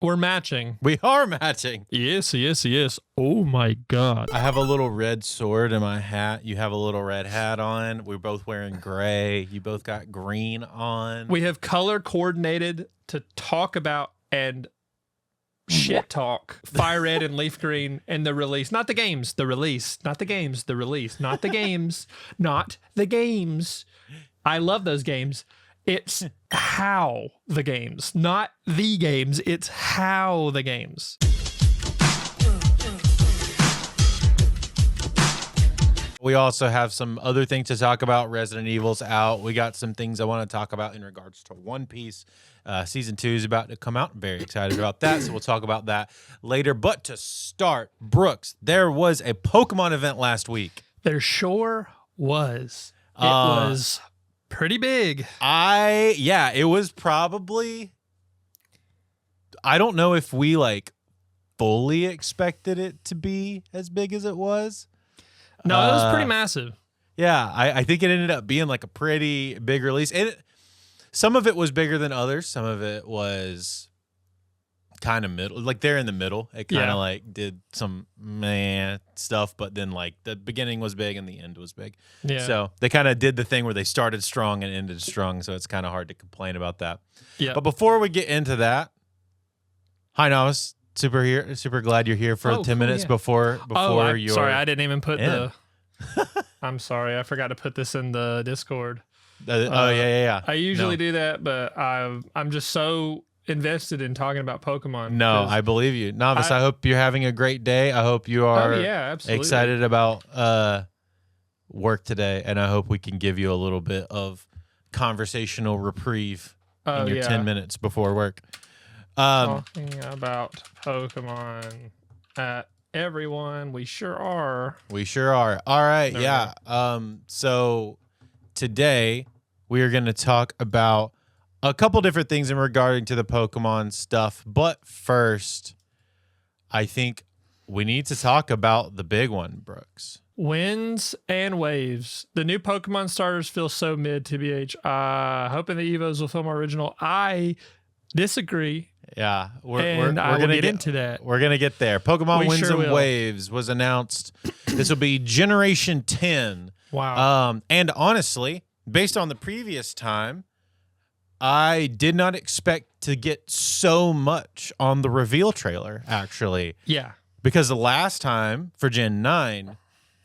We're matching. We are matching. Yes, yes, yes. Oh my God. I have a little red sword in my hat. You have a little red hat on. We're both wearing gray. You both got green on. We have color coordinated to talk about and shit talk Fire Red and Leaf Green and the release. Not the games, the release. Not the games, the release. Not the games, not the games. I love those games. It's how the games, not the games. It's how the games. We also have some other things to talk about. Resident Evil's out. We got some things I want to talk about in regards to One Piece. Season 2 is about to come out. I'm very excited about that, so we'll talk about that later. But to start, Brooks, there was a Pokemon event last week. There sure was. It was pretty big. It was probably, I don't know if we fully expected it to be as big as it was. No, it was pretty massive. Yeah, I think it ended up being a pretty big release. And some of it was bigger than others. Some of it was kind of middle. They're in the middle. It kind of did some stuff, but then the beginning was big and the end was big. Yeah. So they kind of did the thing where they started strong and ended strong. So it's kind of hard to complain about that. Yeah. But before we get into that, hi, Novice. Super glad you're here for 10 minutes before your. Sorry, I didn't even put I'm sorry, I forgot to put this in the Discord. Yeah. I usually do that, but I'm just so invested in talking about Pokemon. No, I believe you, Novice. I hope you're having a great day. I hope you are excited about work today, and I hope we can give you a little bit of conversational reprieve in your 10 minutes before work. Talking about Pokemon at everyone. We sure are. We sure are. All right. Yeah. So today we are going to talk about a couple different things in regarding to the Pokemon stuff. But first, I think we need to talk about the big one, Brooks. Winds and waves. The new Pokemon starters feel so mid, TBH. Hoping the Evos will feel more original. I disagree. Yeah, we're gonna get into that. We're gonna get there. Pokemon Winds and Waves was announced. This will be Generation 10. Wow. And honestly, based on the previous time, I did not expect to get so much on the reveal trailer. Actually, yeah, because the last time for Gen 9,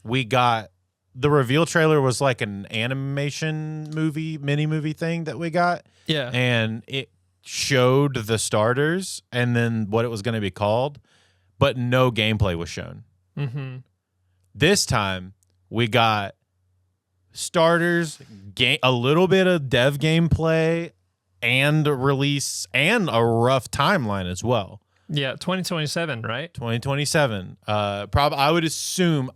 we got the reveal trailer was like an animation mini movie thing that we got. Yeah, and it showed the starters and then what it was going to be called, but no gameplay was shown. Mm-hmm. This time we got starters, a little bit of dev gameplay, and release, and a rough timeline as well. Yeah, 2027, right? 2027. I would assume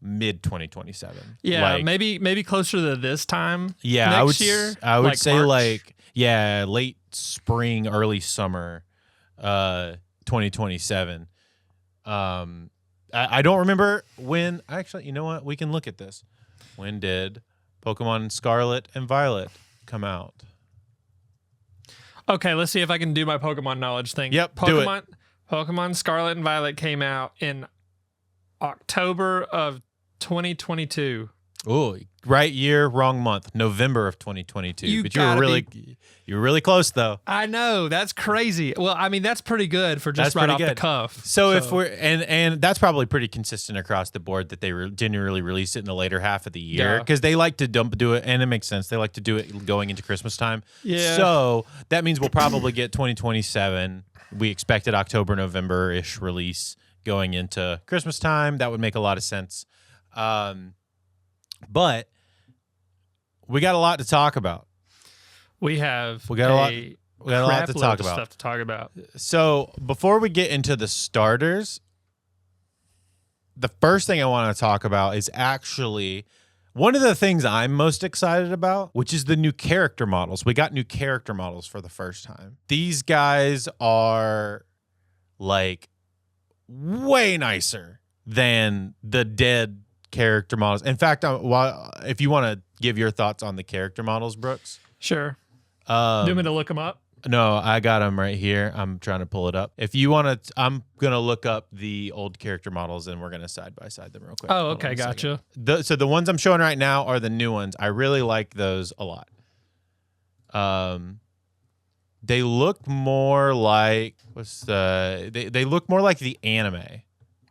mid 2027. Yeah, maybe closer to this time. Yeah, next year. I would say March. Late spring, early summer, 2027. I don't remember when. Actually, you know what? We can look at this. When did Pokemon Scarlet and Violet come out? Okay, let's see if I can do my Pokemon knowledge thing. Yep, do it. Pokemon Scarlet and Violet came out in October of 2022. Oh, right year, wrong month. November of 2022. But you were really close though. I know, that's crazy. Well, I mean, that's pretty good for just right off the cuff. So if we're and that's probably pretty consistent across the board that they generally release it in the later half of the year because they like to do it, and it makes sense. They like to do it going into Christmas time. Yeah. So that means we'll probably get 2027. We expected October, November-ish release going into Christmas time. That would make a lot of sense. But we got a lot to talk about. We got a lot to talk about. Stuff to talk about. So before we get into the starters, the first thing I want to talk about is actually one of the things I'm most excited about, which is the new character models. We got new character models for the first time. These guys are way nicer than the dead character models. In fact, if you want to give your thoughts on the character models, Brooks. Sure. Do you want me to look them up? No, I got them right here. I'm trying to pull it up. If you want to, I'm going to look up the old character models and we're going to side by side them real quick. Oh, okay. Gotcha. So the ones I'm showing right now are the new ones. I really like those a lot. They look more like, they look more like the anime.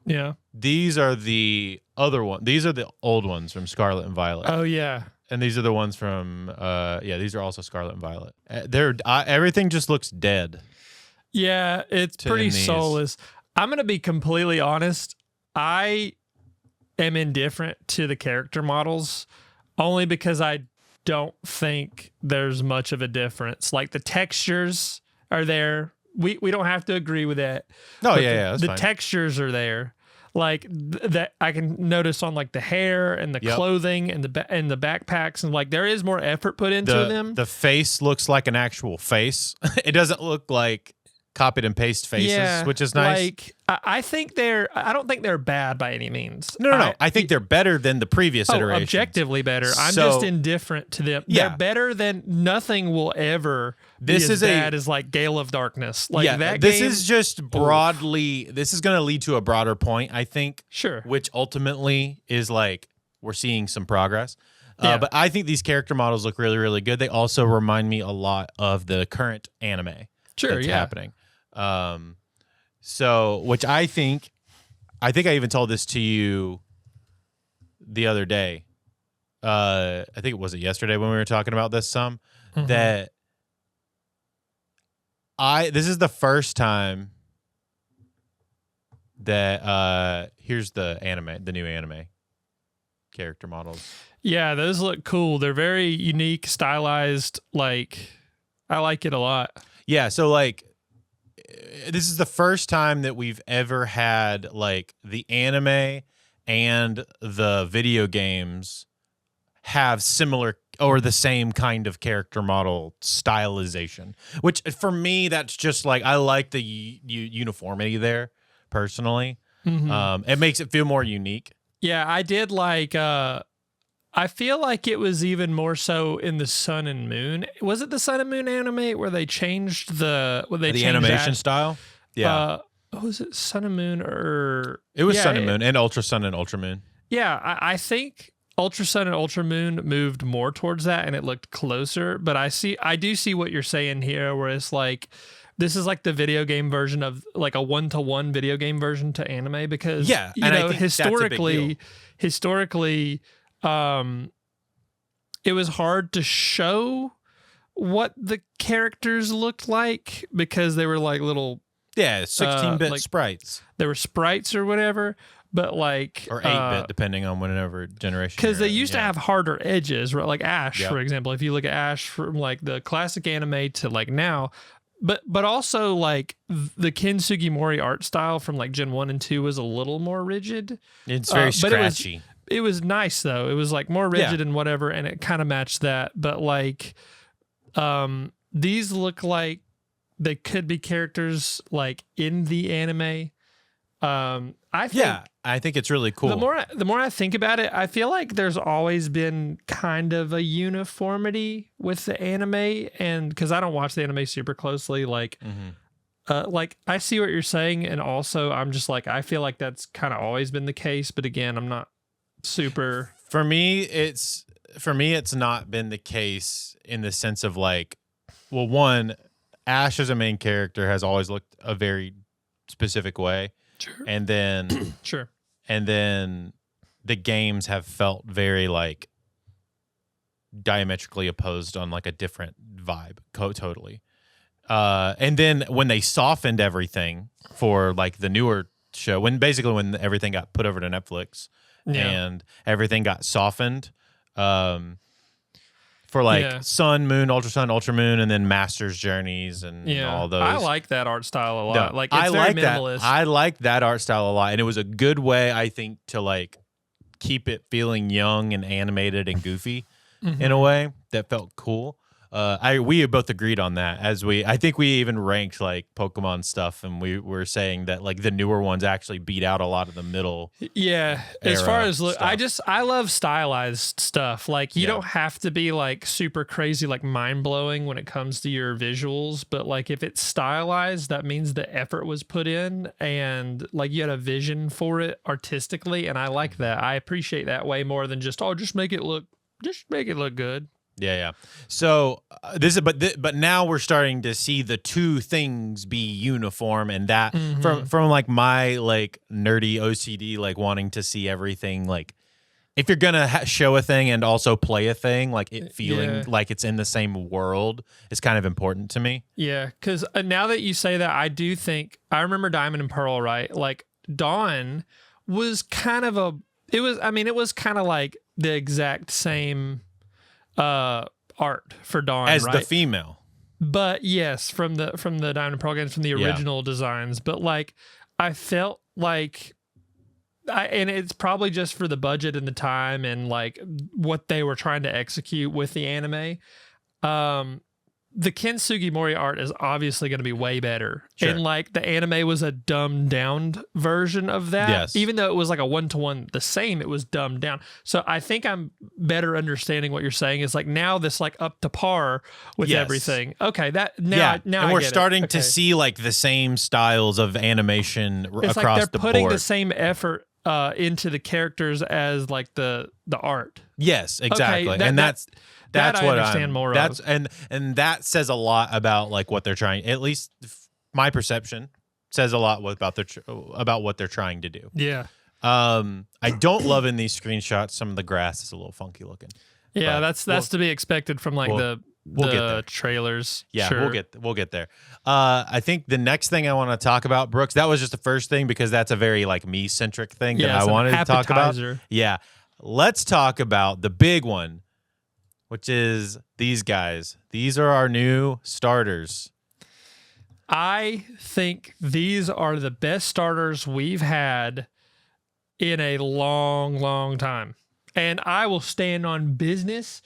Yeah. These are the other one. These are the old ones from Scarlet and Violet. Oh, yeah. And these are the ones from, these are also Scarlet and Violet. Everything just looks dead. Yeah, it's pretty soulless. I'm going to be completely honest. I am indifferent to the character models only because I don't think there's much of a difference. Like the textures are there. We don't have to agree with that. Oh, yeah, that's the fine. textures are there. Like that I can notice on like the hair and the clothing and the backpacks, and like there is more effort put into them. The face looks like an actual face. It doesn't look like copied and paste faces, which is nice. Like I don't think they're bad by any means. No. I think they're better than the previous iterations. Objectively better. I'm just indifferent to them. Yeah. They're better than nothing will ever be as bad as like Gale of Darkness. Like that this game, is just broadly, this is going to lead to a broader point, I think. Sure. Which ultimately is like, we're seeing some progress. But I think these character models look really, really good. They also remind me a lot of the current anime that's happening. So, which I think I even told this to you the other day. I think it was yesterday when we were talking about this that this is the first time that here's the new anime character models. Yeah, those look cool. They're very unique, stylized. Like, I like it a lot. Yeah, so like this is the first time that we've ever had like the anime and the video games have similar or the same kind of character model stylization, which for me, that's just like, I like the uniformity there personally. It makes it feel more unique. Yeah, I did like, I feel like it was even more so in the Sun and Moon. Was it the Sun and Moon anime where they changed the animation style? Yeah. Was it Sun and Moon or? It was Sun and Moon and Ultra Sun and Ultra Moon. Yeah, I think Ultra Sun and Ultra Moon moved more towards that and it looked closer. But I do see what you're saying here, where it's like, this is like the video game version of like a 1-to-1 video game version to anime, because historically, it was hard to show what the characters looked like because they were like little 16-bit like sprites. They were sprites or whatever, but like or 8-bit depending on whatever generation. Because they used to have harder edges, right? Like Ash, for example. If you look at Ash from like the classic anime to like now, but also like the Ken Sugimori art style from like Gen 1 and 2 was a little more rigid. It's very scratchy. It was nice though. It was like more rigid and whatever, and it kind of matched that. But like, these look like they could be characters like in the anime. I think it's really cool. The more I think about it, I feel like there's always been kind of a uniformity with the anime, and because I don't watch the anime super closely, like. Like I see what you're saying, and also I'm just like, I feel like that's kind of always been the case, but again, I'm not super. For me, it's not been the case in the sense of like, well, one, Ash as a main character has always looked a very specific way. Sure. And then and then the games have felt very like diametrically opposed on like a different vibe, totally. And then when they softened everything for like the newer show, when everything got put over to Netflix and everything got softened, for like Sun, Moon, Ultra Moon, and then Master's Journeys and all those. I like that art style a lot. No, like it's very minimalist. I like that art style a lot, and it was a good way, I think, to like keep it feeling young and animated and goofy in a way that felt cool. we both agreed on that. I think we even ranked like Pokemon stuff, and we were saying that like the newer ones actually beat out a lot of the middle. Yeah, as far as look, stuff. I love stylized stuff. Like you don't have to be like super crazy, like mind blowing when it comes to your visuals, but like if it's stylized, that means the effort was put in and like you had a vision for it artistically, and I like that. I appreciate that way more than just just make it look good. Yeah. So but now we're starting to see the two things be uniform, and that from like my like nerdy OCD, like wanting to see everything, like if you're gonna show a thing and also play a thing, like it feeling like it's in the same world is kind of important to me. Yeah, because now that you say that, I do think I remember Diamond and Pearl, right? Like Dawn was kind of it was kind of like the exact same art for Dawn as right? the female, but yes, from the Diamond and Pearl games, from the original designs. But like I felt like and it's probably just for the budget and the time and like what they were trying to execute with the anime. The Ken Sugimori art is obviously going to be way better. Sure. And like the anime was a dumbed down version of that. Yes. Even though it was like a 1-to-1 the same, it was dumbed down. So I think I'm better understanding what you're saying is like now this like up to par with everything. Okay, that now and I we're get starting it. to see like the same styles of animation It's across like they're the putting board. the same effort into the characters as like the art. Yes, exactly. Okay, and that's I what understand more that's of. and that says a lot about like what they're trying, at least my perception says a lot about what they're trying to do. Yeah. I don't love in these screenshots some of the grass is a little funky looking. Yeah, that's to be expected from like we'll get there. the trailers. Yeah, sure. we'll get there. I think the next thing I want to talk about, Brooks, that was just the first thing because that's a very like me centric thing that I wanted to talk about. Yeah. Let's talk about the big one, which is these guys. These are our new starters. I think these are the best starters we've had in a long, long time. And I will stand on business,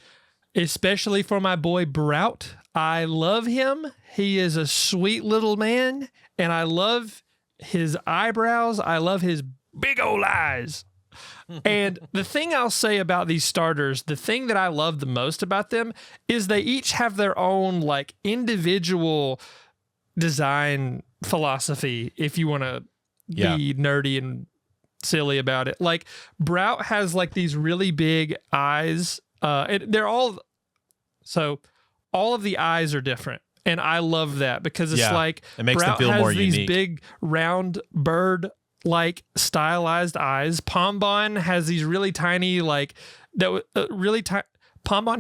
especially for my boy Brout. I love him. He is a sweet little man, and I love his eyebrows. I love his big old eyes. And the thing I'll say about these starters, the thing that I love the most about them is they each have their own like individual design philosophy, if you want to be nerdy and silly about it. Like Brout has like these really big eyes. They're all of the eyes are different. And I love that because it's like it makes Brout them feel has more these unique. big round bird like stylized eyes. Pombon has these really tiny Pombon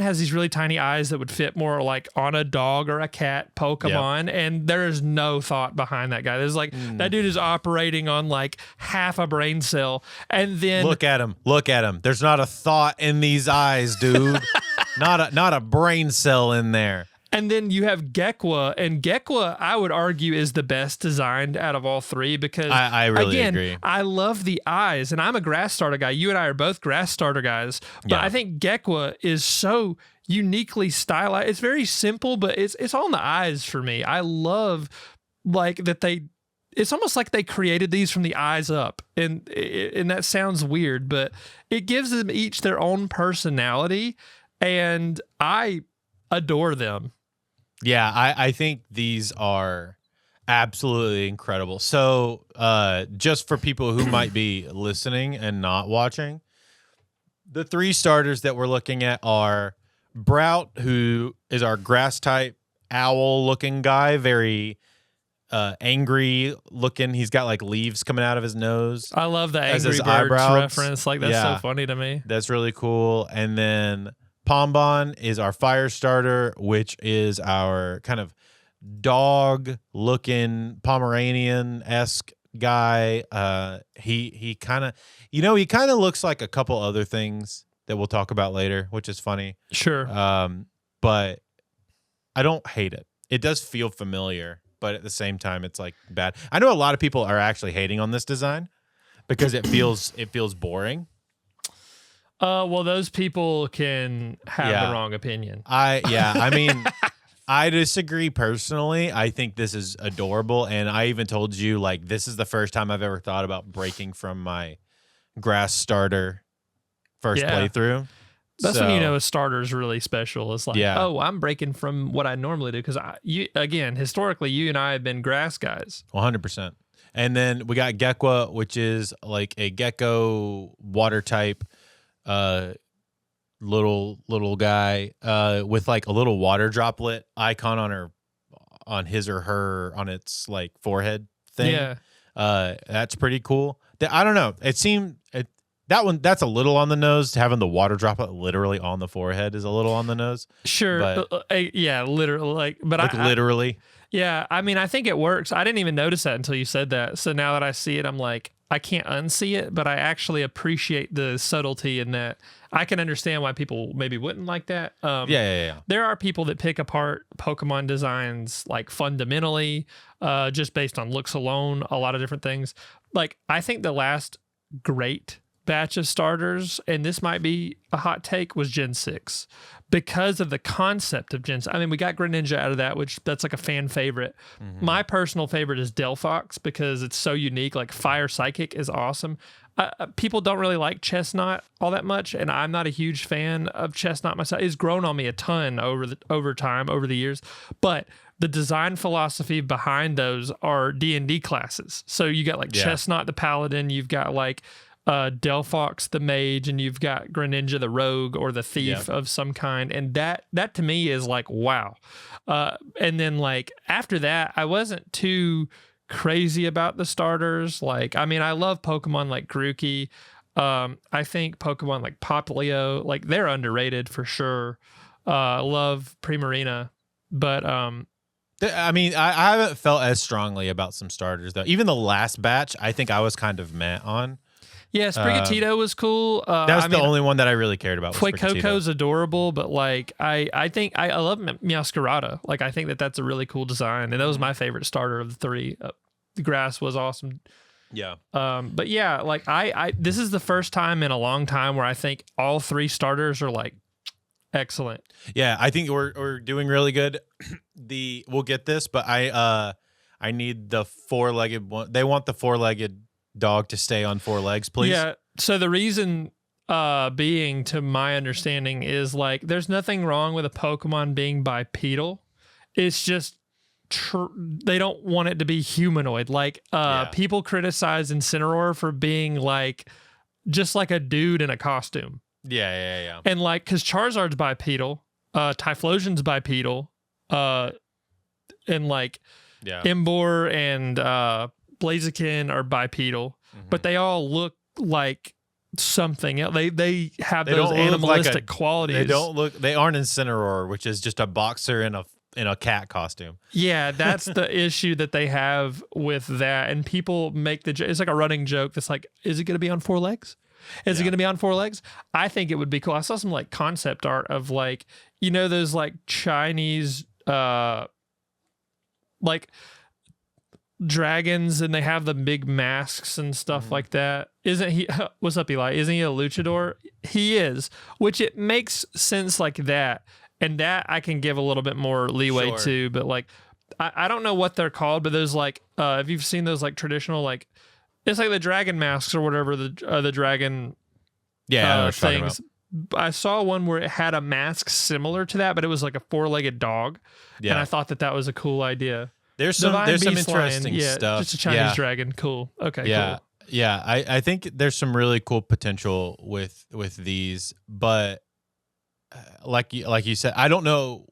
has these really tiny eyes that would fit more like on a dog or a cat Pokemon, and there is no thought behind that guy. There's like that dude is operating on like half a brain cell, and then look at him. There's not a thought in these eyes, dude. not a brain cell in there. And then you have Gekwa, and Gekwa, I would argue, is the best designed out of all three because I really agree. I love the eyes, and I'm a grass starter guy. You and I are both grass starter guys, but I think Gekwa is so uniquely stylized. It's very simple, but it's on the eyes for me. I love like that it's almost like they created these from the eyes up, and that sounds weird, but it gives them each their own personality, and I adore them. Yeah, I think these are absolutely incredible. So just for people who might be listening and not watching, the three starters that we're looking at are Brout, who is our grass type owl looking guy, very angry looking. He's got like leaves coming out of his nose. I love the Angry Birds eyebrows. reference. Like that's so funny to me. That's really cool. And then Pombon is our fire starter, which is our kind of dog-looking Pomeranian-esque guy. He kind of looks like a couple other things that we'll talk about later, which is funny. Sure. But I don't hate it. It does feel familiar, but at the same time, it's like bad. I know a lot of people are actually hating on this design because it feels boring. Well, those people can have the wrong opinion. I mean, I disagree personally. I think this is adorable, and I even told you like this is the first time I've ever thought about breaking from my grass starter first playthrough. That's when you know a starter is really special. It's like, oh, I'm breaking from what I normally do because again, historically, you and I have been grass guys. 100%. And then we got Gekwa, which is like a gecko water type, little guy, with like a little water droplet icon on his or her on its like forehead thing. Yeah, that's pretty cool. I don't know. It seemed that's a little on the nose. Having the water droplet literally on the forehead is a little on the nose. Sure, but, literally, literally. Yeah, I mean, I think it works. I didn't even notice that until you said that. So now that I see it, I'm like, I can't unsee it, but I actually appreciate the subtlety in that. I can understand why people maybe wouldn't like that. Yeah. There are people that pick apart Pokemon designs like fundamentally, just based on looks alone, a lot of different things. Like, I think the last great batch of starters, and this might be a hot take, was Gen 6 because of the concept of Gen 6. I mean, we got Greninja out of that, which that's like a fan favorite. Mm-hmm. My personal favorite is Delphox because it's so unique. Like Fire Psychic is awesome. People don't really like Chestnut all that much, and I'm not a huge fan of Chestnut myself. It's grown on me a ton over the years, but the design philosophy behind those are D&D classes. So you got like Chestnut the Paladin, you've got like Delphox the Mage, and you've got Greninja the Rogue or the Thief of some kind, and that to me is like wow. And then like after that, I wasn't too crazy about the starters. Like, I mean, I love Pokemon like Grookey. I think Pokemon like Popplio, like they're underrated for sure. Love Primarina, but I mean, I haven't felt as strongly about some starters though. Even the last batch, I think I was kind of meh on. Yeah, Sprigatito was cool. That was the only one that I really cared about. Fuecoco's adorable, but like I think I love Meowscarada. Like I think that's a really cool design, and that was my favorite starter of the three. The grass was awesome. Yeah. But yeah, like I this is the first time in a long time where I think all three starters are like excellent. Yeah, I think we're doing really good. We'll get this, but I need the four-legged one. They want the four-legged dog to stay on four legs, please. Yeah. So the reason being, to my understanding, is like there's nothing wrong with a Pokemon being bipedal. It's just they don't want it to be humanoid. Like people criticize Incineroar for being like just like a dude in a costume. Yeah. And like, because Charizard's bipedal, Typhlosion's bipedal, and like Emboar and Blaziken are bipedal, but they all look like something else. They have those animalistic qualities. They aren't Incineroar, which is just a boxer in a cat costume. Yeah, that's the issue that they have with that. And people make it's like a running joke that's like, is it going to be on four legs? Is it going to be on four legs? I think it would be cool. I saw some like concept art of like, you know, those like Chinese like dragons, and they have the big masks and stuff like that. Isn't he? What's up, Eli? Isn't he a luchador? He is, which it makes sense like that. And that I can give a little bit more leeway to, but like, I don't know what they're called, but there's like, if you've seen those like traditional, like, it's like the dragon masks or whatever, the dragon things. I saw one where it had a mask similar to that, but it was like a four-legged dog. Yeah. And I thought that was a cool idea. There's some interesting stuff. Just a Chinese dragon. Cool. Okay, cool. Yeah, I think there's some really cool potential with these, but like you said, I don't know.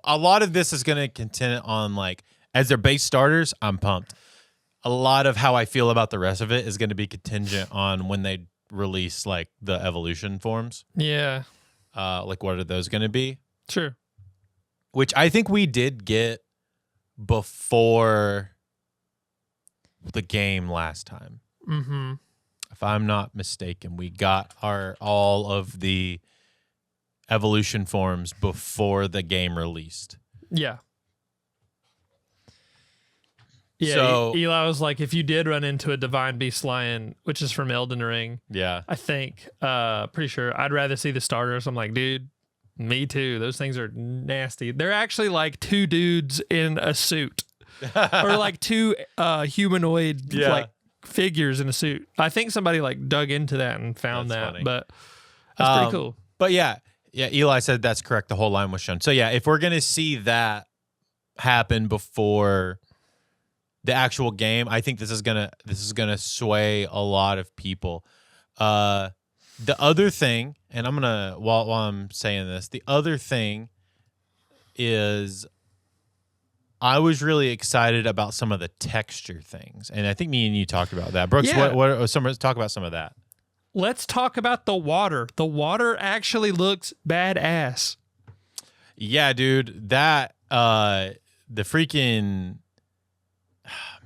A lot of this is going to contend on like as their base starters. I'm pumped. A lot of how I feel about the rest of it is going to be contingent on when they release like the evolution forms. Yeah. Like what are those going to be? Sure. Which I think we did get before the game last time. Mm-hmm. If I'm not mistaken, we got all of the evolution forms before the game released. Yeah. Yeah, So Eli was like, if you did run into a divine beast lion, which is from Elden Ring, yeah, I think, pretty sure I'd rather see the starters. I'm like, dude, me too. Those things are nasty. They're actually like two dudes in a suit, or like two humanoid like figures in a suit. I think somebody like dug into that and found That's that, funny. but that's pretty cool. But yeah, Eli said that's correct. The whole line was shown. So yeah, if we're gonna see that happen before the actual game, I think this is gonna sway a lot of people. The other thing, and I'm gonna while I'm saying this, the other thing is I was really excited about some of the texture things, and I think me and you talked about that. Brooks, Yeah. talk about some of that. Let's talk about the water. The water actually looks badass. Yeah, dude, that the freaking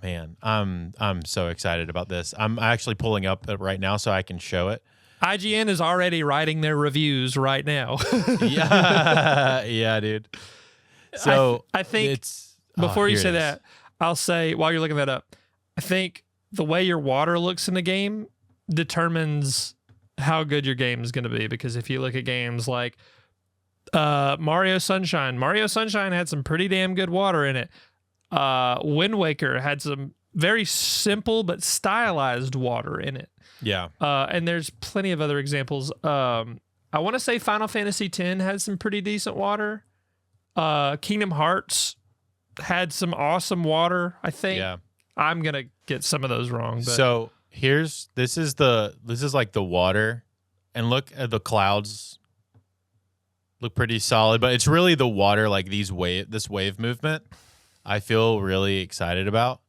man, I'm so excited about this. I'm actually pulling up right now so I can show it. IGN is already writing their reviews right now. yeah, dude. So I think it's before you here say it is. that, I'll say while you're looking that up, I think the way your water looks in the game determines how good your game is going to be. Because if you look at games like Mario Sunshine had some pretty damn good water in it. Wind Waker had some very simple but stylized water in it. Yeah. And there's plenty of other examples. I want to say Final Fantasy X had some pretty decent water. Kingdom Hearts had some awesome water, I think. Yeah. I'm going to get some of those wrong. But So this is like the water, and look at the clouds look pretty solid, but it's really the water, like this wave movement I feel really excited about.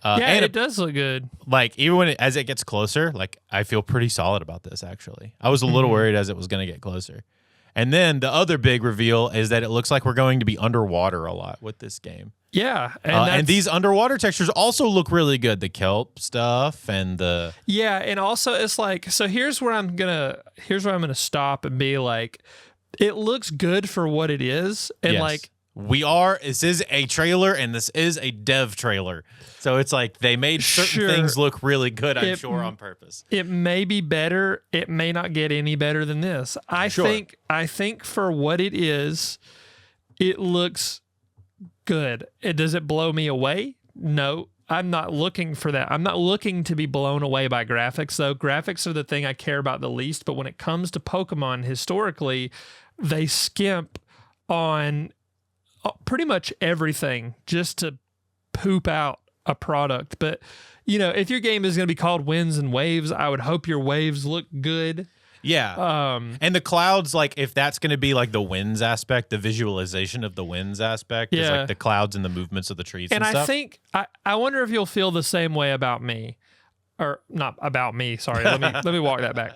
and it does look good. Like even as it gets closer, like I feel pretty solid about this actually. I was a little worried as it was going to get closer. And then the other big reveal is that it looks like we're going to be underwater a lot with this game. Yeah. And these underwater textures also look really good. The kelp stuff and the Yeah, and also it's like, so here's where I'm gonna stop and be like, it looks good for what it is. And Yes. like, this is a trailer and this is a dev trailer. So it's like they made certain things look really good, I'm sure, on purpose. it may be better. It may not get any better than this. I think for what it is, it looks good. Does it blow me away? No. I'm not looking for that. I'm not looking to be blown away by graphics, though. Graphics are the thing I care about the least. But when it comes to Pokemon, historically, they skimp on pretty much everything just to poop out a product. But, if your game is going to be called Winds and Waves, I would hope your waves look good. Yeah. And the clouds, like if that's going to be like the winds aspect, the visualization of the winds aspect is like the clouds and the movements of the trees and stuff. I think, I wonder if you'll feel the same way about me. Or not about me, sorry. Let me walk that back.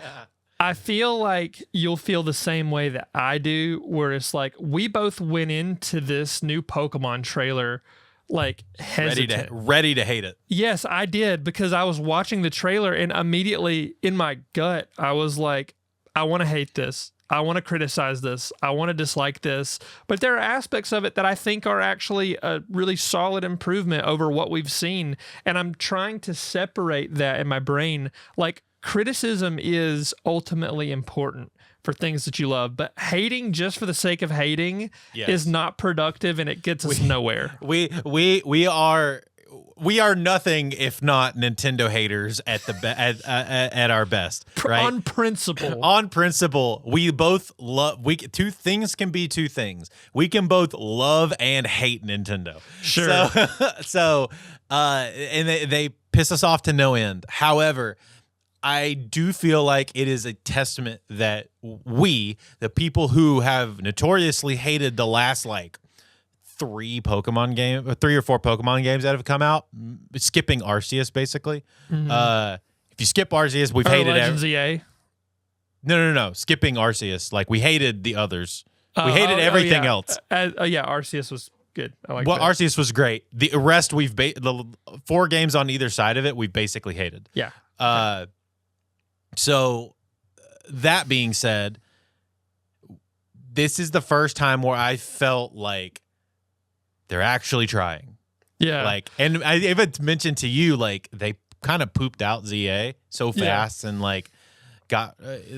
I feel like you'll feel the same way that I do, where it's like we both went into this new Pokemon trailer like hesitant. Ready to hate it. Yes, I did, because I was watching the trailer and immediately in my gut, I was like, I want to hate this. I want to criticize this. I want to dislike this. But there are aspects of it that I think are actually a really solid improvement over what we've seen. And I'm trying to separate that in my brain. Like, criticism is ultimately important for things that you love, but hating just for the sake of hating is not productive, and it gets us nowhere. We are nothing if not Nintendo haters at our best, right? On principle. On principle, we both love. Two things can be two things. We can both love and hate Nintendo. Sure. And they piss us off to no end. However, I do feel like it is a testament that we, the people who have notoriously hated the last like 3 or 4 Pokemon games that have come out, skipping Arceus basically. If you skip Arceus, we've hated Legends EA. No. Skipping Arceus, like we hated the others. We hated everything else. Arceus was good. I like that. Arceus was great. The rest the 4 games on either side of it, we've basically hated. Yeah. So that being said, this is the first time where I felt like they're actually trying. Yeah. Like, and I even mentioned to you, like, they kind of pooped out ZA so fast and like got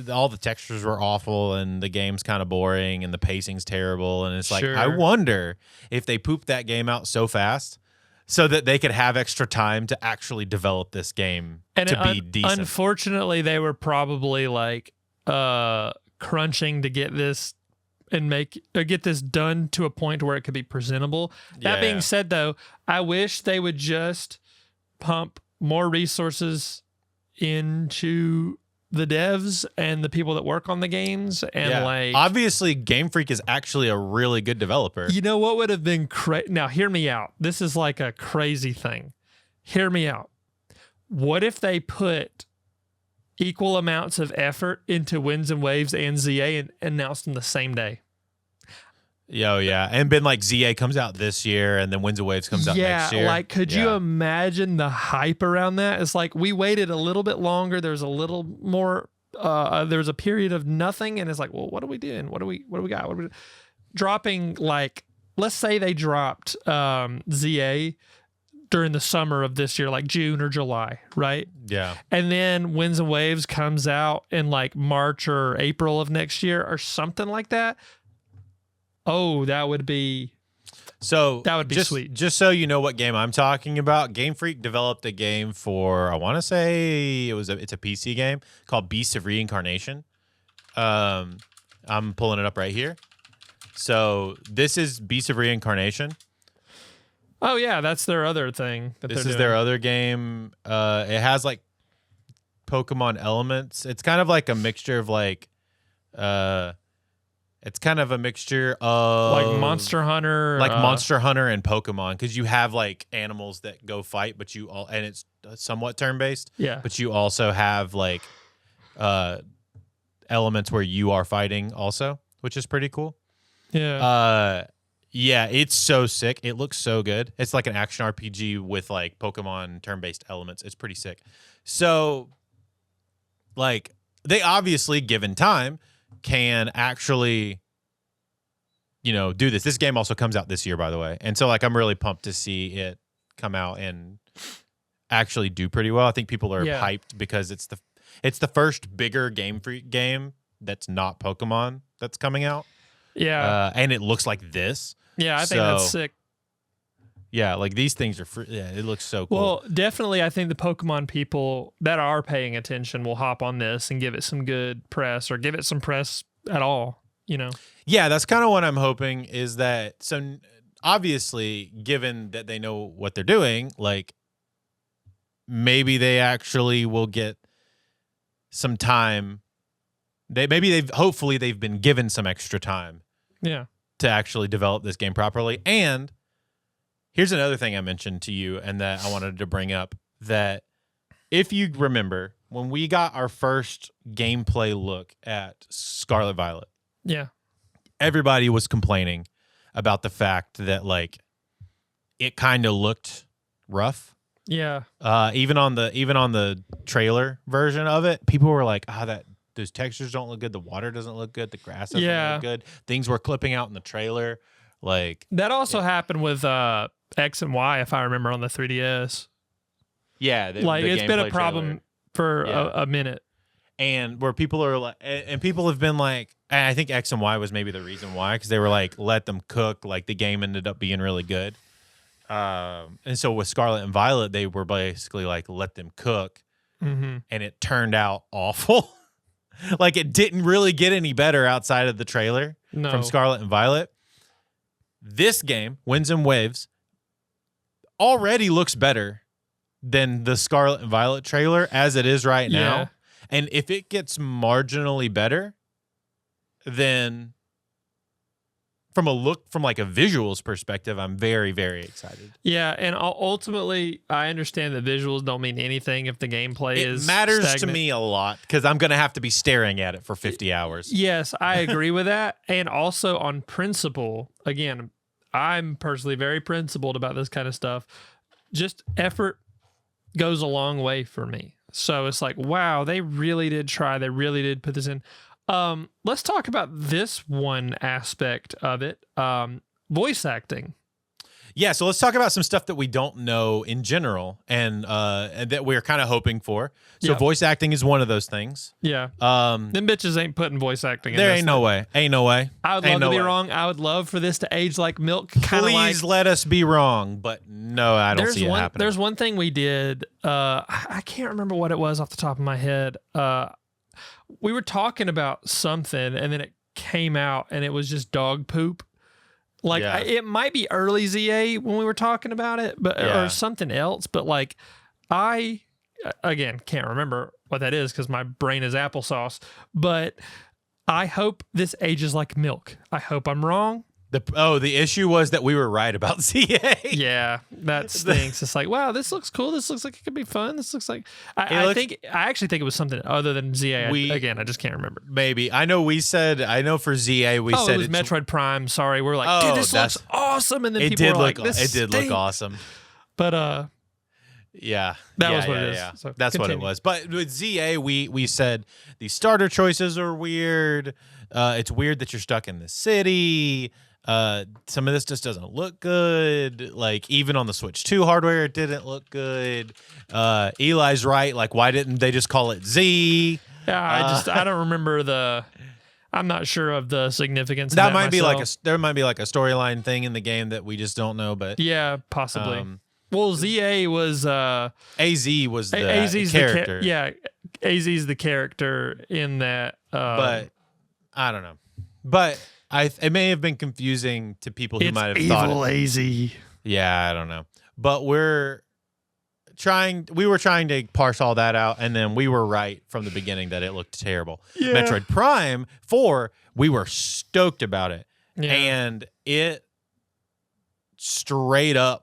all the textures were awful and the game's kind of boring and the pacing's terrible. And it's like, I wonder if they pooped that game out so fast so that they could have extra time to actually develop this game to be decent. Unfortunately, they were probably like crunching to get this and get this done to a point where it could be presentable. That being said, though, I wish they would just pump more resources into the devs and the people that work on the games. And like, obviously Game Freak is actually a really good developer. You know what would have been now hear me out. This is like a crazy thing. Hear me out. What if they put equal amounts of effort into Winds and Waves and ZA and announced them the same day? Yeah. And been like, ZA comes out this year and then Winds and Waves comes out next year. Like, could you imagine the hype around that? It's like, we waited a little bit longer. There's a little more, there's a period of nothing. And it's like, well, what are we doing? What do we got? What are we dropping? Like, let's say they dropped ZA during the summer of this year, like June or July, right? Yeah. And then Winds and Waves comes out in like March or April of next year or something like that. Oh, that would be sweet. Just so you know what game I'm talking about, Game Freak developed a game for, I want to say it's a PC game called Beasts of Reincarnation. I'm pulling it up right here. So this is Beasts of Reincarnation. Oh yeah, that's their other thing. This is their other game. It has like Pokemon elements. It's kind of like a mixture of like it's kind of a mixture of like Monster Hunter, Monster Hunter and Pokemon, because you have like animals that go fight, but and it's somewhat turn based. Yeah. But you also have like elements where you are fighting also, which is pretty cool. Yeah. Yeah, it's so sick. It looks so good. It's like an action RPG with like Pokemon turn based elements. It's pretty sick. So, like, they obviously, given time, can actually, do this. This game also comes out this year, by the way. And so, like, I'm really pumped to see it come out and actually do pretty well. I think people are hyped because it's the first bigger Game Freak game that's not Pokemon that's coming out. Yeah. And it looks like this. Yeah, I think that's sick. Yeah, like these things are free. Yeah, it looks so cool. Well, definitely, I think the Pokemon people that are paying attention will hop on this and give it some good press, or give it some press at all, Yeah, that's kind of what I'm hoping, is that, so obviously, given that they know what they're doing, like, maybe they actually will get some time. Hopefully they've been given some extra time. Yeah. To actually develop this game properly. And here's another thing I mentioned to you and that I wanted to bring up, that if you remember when we got our first gameplay look at Scarlet Violet, everybody was complaining about the fact that like it kind of looked rough. Yeah. Even on the trailer version of it, people were like, those textures don't look good. The water doesn't look good. The grass doesn't look good. Things were clipping out in the trailer. Like, that also happened with X and Y, if I remember, on the 3DS. Yeah. It's been a problem for a minute. And where people are like, and people have been like, and I think X and Y was maybe the reason why, because they were like, let them cook. Like, the game ended up being really good. And so with Scarlet and Violet, they were basically like, let them cook. Mm-hmm. And it turned out awful. Like, it didn't really get any better outside of the trailer from Scarlet and Violet. This game, Winds and Waves, already looks better than the Scarlet and Violet trailer as it is right now. And if it gets marginally better, then from like a visuals perspective, I'm very, very excited. Yeah, and ultimately, I understand that visuals don't mean anything if the gameplay is It matters stagnant. to me a lot, because I'm going to have to be staring at it for 50 hours. Yes, I agree with that. And also on principle, again, I'm personally very principled about this kind of stuff. Just effort goes a long way for me. So it's like, wow, they really did try. They really did put this in. Let's talk about this one aspect of it. Voice acting. Yeah, so let's talk about some stuff that we don't know in general and that we're kind of hoping for. So voice acting is one of those things. Yeah. Them bitches ain't putting voice acting in There this ain't no way. Ain't no way. I would love to be wrong. I would love for this to age like milk. Please let us be wrong, but no, I don't see it happening. There's one thing we did. I can't remember what it was off the top of my head. We were talking about something, and then it came out, and it was just dog poop. Like it might be early ZA when we were talking about it, but or something else. But like, I again can't remember what that is because my brain is applesauce. But I hope this ages like milk. I hope I'm wrong. The issue was that we were right about ZA. Yeah, that stinks. It's like, wow, this looks cool. This looks like it could be fun. This looks like I actually think it was something other than ZA. I just can't remember. Maybe I know for ZA we said it was Metroid Prime. Sorry, we're like, dude, this looks awesome, and then it people did were look like, it did look awesome. But yeah, that was what it is. Yeah. So that's what it was. But with ZA, we said the starter choices are weird. It's weird that you're stuck in the city. Some of this just doesn't look good. Like even on the Switch 2 hardware, it didn't look good. Eli's right. Like, why didn't they just call it Z? Yeah, I don't remember I'm not sure of the significance. That of might myself. there might be like a storyline thing in the game that we just don't know. But yeah, possibly. Well, ZA was AZ was the character. AZ's the character in that. But I don't know. But it may have been confusing to people who might have thought evil AZ. Yeah, I don't know. But we were trying to parse all that out, and then we were right from the beginning that it looked terrible. Yeah. Metroid Prime 4, we were stoked about it. Yeah. And it straight up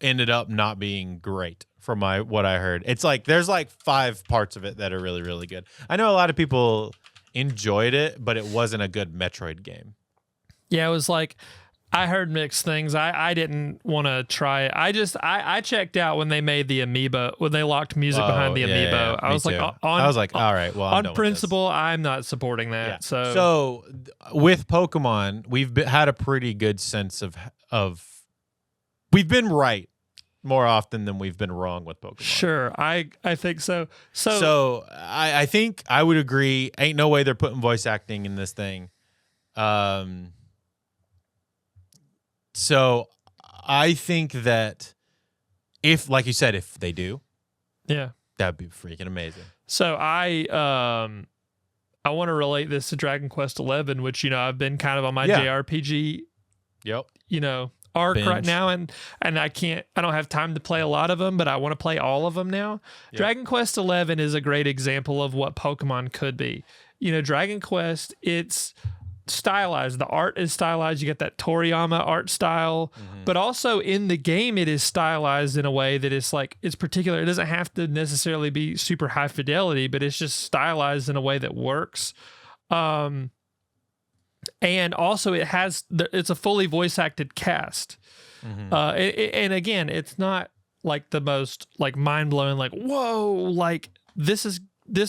ended up not being great from what I heard. It's like there's like 5 parts of it that are really, really good. I know a lot of people enjoyed it, but it wasn't a good Metroid game. Yeah, it was like I heard mixed things. I didn't want to try it. I checked out when they made the amiibo, when they locked music behind the amiibo. Yeah, I was like, all right, well, on principle, I'm not supporting that. Yeah. So with Pokemon, we've had a pretty good sense of we've been right more often than we've been wrong with Pokemon. Sure, I think so. So I think I would agree. Ain't no way they're putting voice acting in this thing. So I think that if, like you said, if they do, yeah, that'd be freaking amazing. So I want to relate this to Dragon Quest XI, which I've been kind of on my JRPG, arc Binge. right now, and I don't have time to play a lot of them, but I want to play all of them now. Yep. Dragon Quest XI is a great example of what Pokemon could be. Dragon Quest, it's stylized. The art is stylized. You get that Toriyama art style, but also in the game, it is stylized in a way that is like, it's particular. It doesn't have to necessarily be super high fidelity, but it's just stylized in a way that works. And also it's a fully voice acted cast. And again, it's not like the most like mind blowing, like, whoa, like this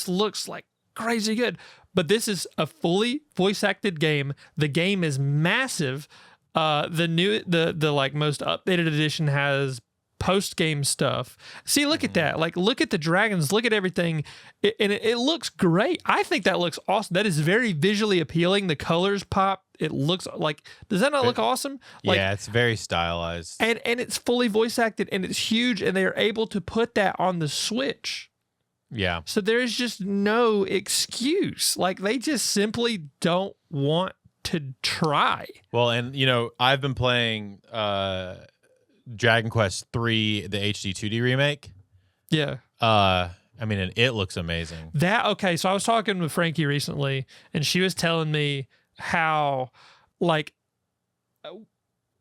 looks like crazy good, but this is a fully voice acted game. The game is massive. The like most updated edition has post game stuff. See, look at that. Like, look at the dragons, look at everything. It looks great. I think that looks awesome. That is very visually appealing. The colors pop. It looks like, does that not look awesome? Like, yeah, it's very stylized. And it's fully voice acted and it's huge, and they're able to put that on the Switch. Yeah. So there's just no excuse. Like, they just simply don't want to try. Well, and I've been playing Dragon Quest 3, the HD 2D remake. Yeah. And it looks amazing. Okay, so I was talking with Frankie recently, and she was telling me how, like,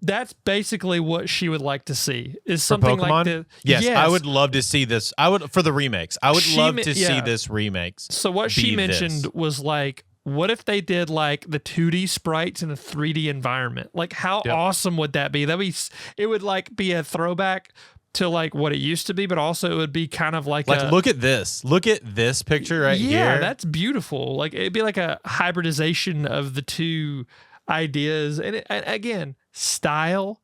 that's basically what she would like to see is something like this. Yes, I would love to see this. For the remakes. I would love to see this remakes. So what she mentioned was like, what if they did like the 2D sprites in a 3D environment? Like, how awesome would that be? It would like be a throwback to like what it used to be, but also it would be kind of like look at this. Look at this picture right here. Yeah, that's beautiful. Like, it'd be like a hybridization of the two ideas. And again, style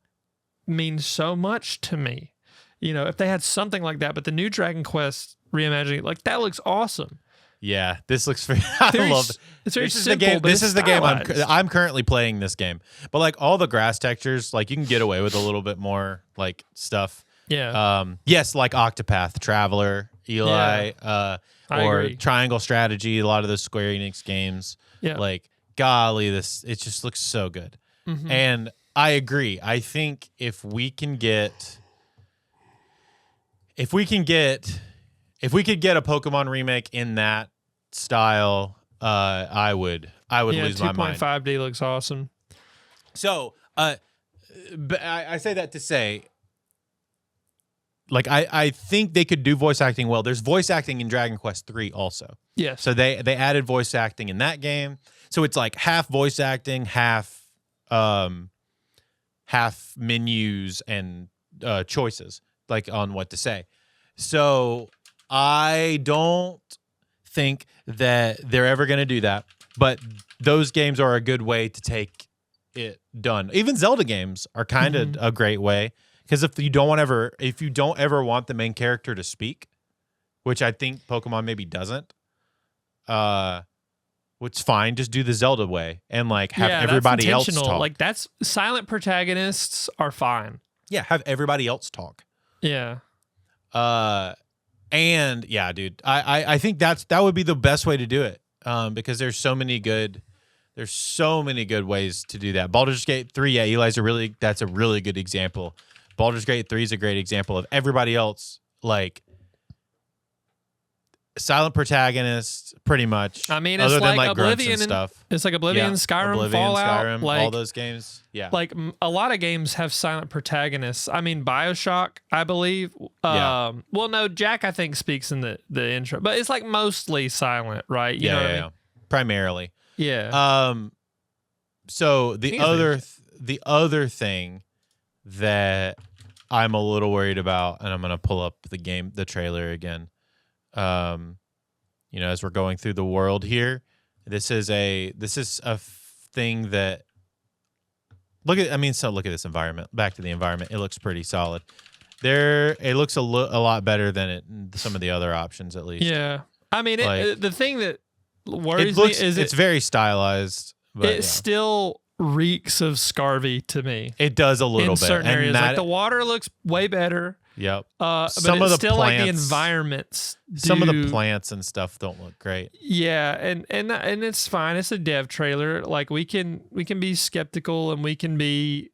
mean so much to me. You know, if they had something like that, but the new Dragon Quest reimagining, like that looks awesome. Yeah, this looks very. I love it. It's very This is simple. the game. But This is the game stylized. I'm currently playing. This game, but like all the grass textures, like you can get away with a little bit more like stuff. Yeah. Yes, like Octopath Traveler, Eli, I or agree. Triangle Strategy. A lot of the Square Enix games. Yeah. Like golly, it just looks so good. Mhm. And I agree. I think if we could get a Pokemon remake in that style, I would lose my mind. 2.5D looks awesome. So, but I say that to say, like, I think they could do voice acting well. There's voice acting in Dragon Quest 3 also. Yes. So they added voice acting in that game. So it's like half voice acting, half menus and choices, like on what to say. So I don't think that they're ever going to do that, but those games are a good way to take it done. Even Zelda games are kind of a great way, because if you don't ever want the main character to speak, which I think Pokemon maybe doesn't, which fine, just do the Zelda way and like have everybody else talk. Like that's silent protagonists are fine. Yeah, have everybody else talk. Yeah. And yeah, dude, I think that would be the best way to do it. Because there's so many good ways to do that. Baldur's Gate 3, yeah, that's a really good example. Baldur's Gate 3 is a great example of everybody else, like silent protagonists, pretty much. I mean, it's other than like like grunts Oblivion and stuff. It's like Oblivion, Skyrim, Oblivion, Fallout, Skyrim, like all those games. Yeah, like a lot of games have silent protagonists. I mean, BioShock, I believe. Yeah. Well, no, Jack, I think, speaks in the intro, but it's like mostly silent, right? You know what I mean? Primarily. Yeah. So think the it's other thing that I'm a little worried about, and I'm gonna pull up the trailer again. You know, as we're going through the world here, this is a thing that look at this environment. Back to the environment, it looks pretty solid. It looks a lot better than some of the other options, at least. Yeah. I mean, Like, the thing that worries me is it's very stylized, but it still reeks of Scarvy to me. it does a little in bit. certain And areas, that- like the water looks way better. Yep. But Some it's of the still like the plants- environments. Some of the do- plants and stuff don't look great. Yeah, and it's fine. It's a dev trailer. Like we can be skeptical and we can be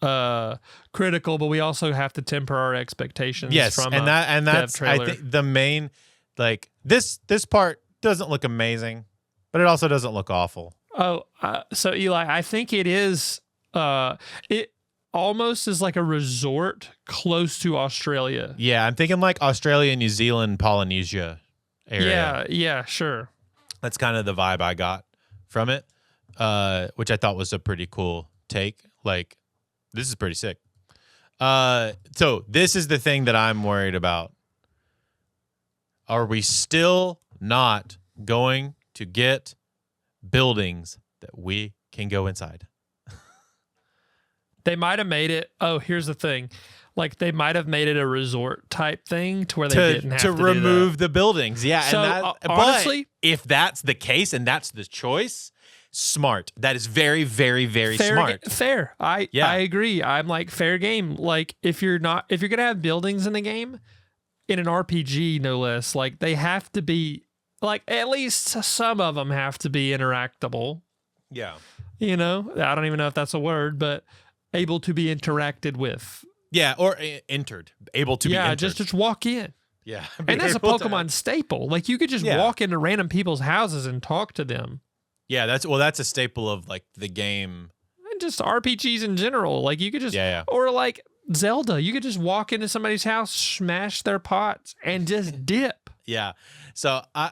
critical, but we also have to temper our expectations. Yes, from and that's I trailer. think the main, like this part doesn't look amazing, but it also doesn't look awful. Oh, so Eli, I think it is. It almost is like a resort close to Australia. Yeah, I'm thinking like Australia, New Zealand, Polynesia area. Yeah, sure. That's kind of the vibe I got from it, which I thought was a pretty cool take. Like, this is pretty sick. So this is the thing that I'm worried about. Are we still not going to get buildings that we can go inside? They might have made it. Oh, here's the thing. Like they might have made it a resort type thing to where they didn't have to remove the buildings. Yeah, So, and that, honestly- but if that's the case and that's the choice, smart. That is very, very, very fair smart. Fair. I agree. I'm like fair game. Like if you're gonna have buildings in the game, in an RPG no less, like they have to be like at least some of them have to be interactable. Yeah. You know, I don't even know if that's a word, but able to be interacted with. Yeah, or entered. Able to be entered. just walk in. Yeah. And that's a Able to- Pokemon staple. Like you could just Yeah. walk into random people's houses and talk to them. Yeah, that's a staple of like the game. And just RPGs in general. Like you could just or like Zelda, you could just walk into somebody's house, smash their pots, and just dip. Yeah. So I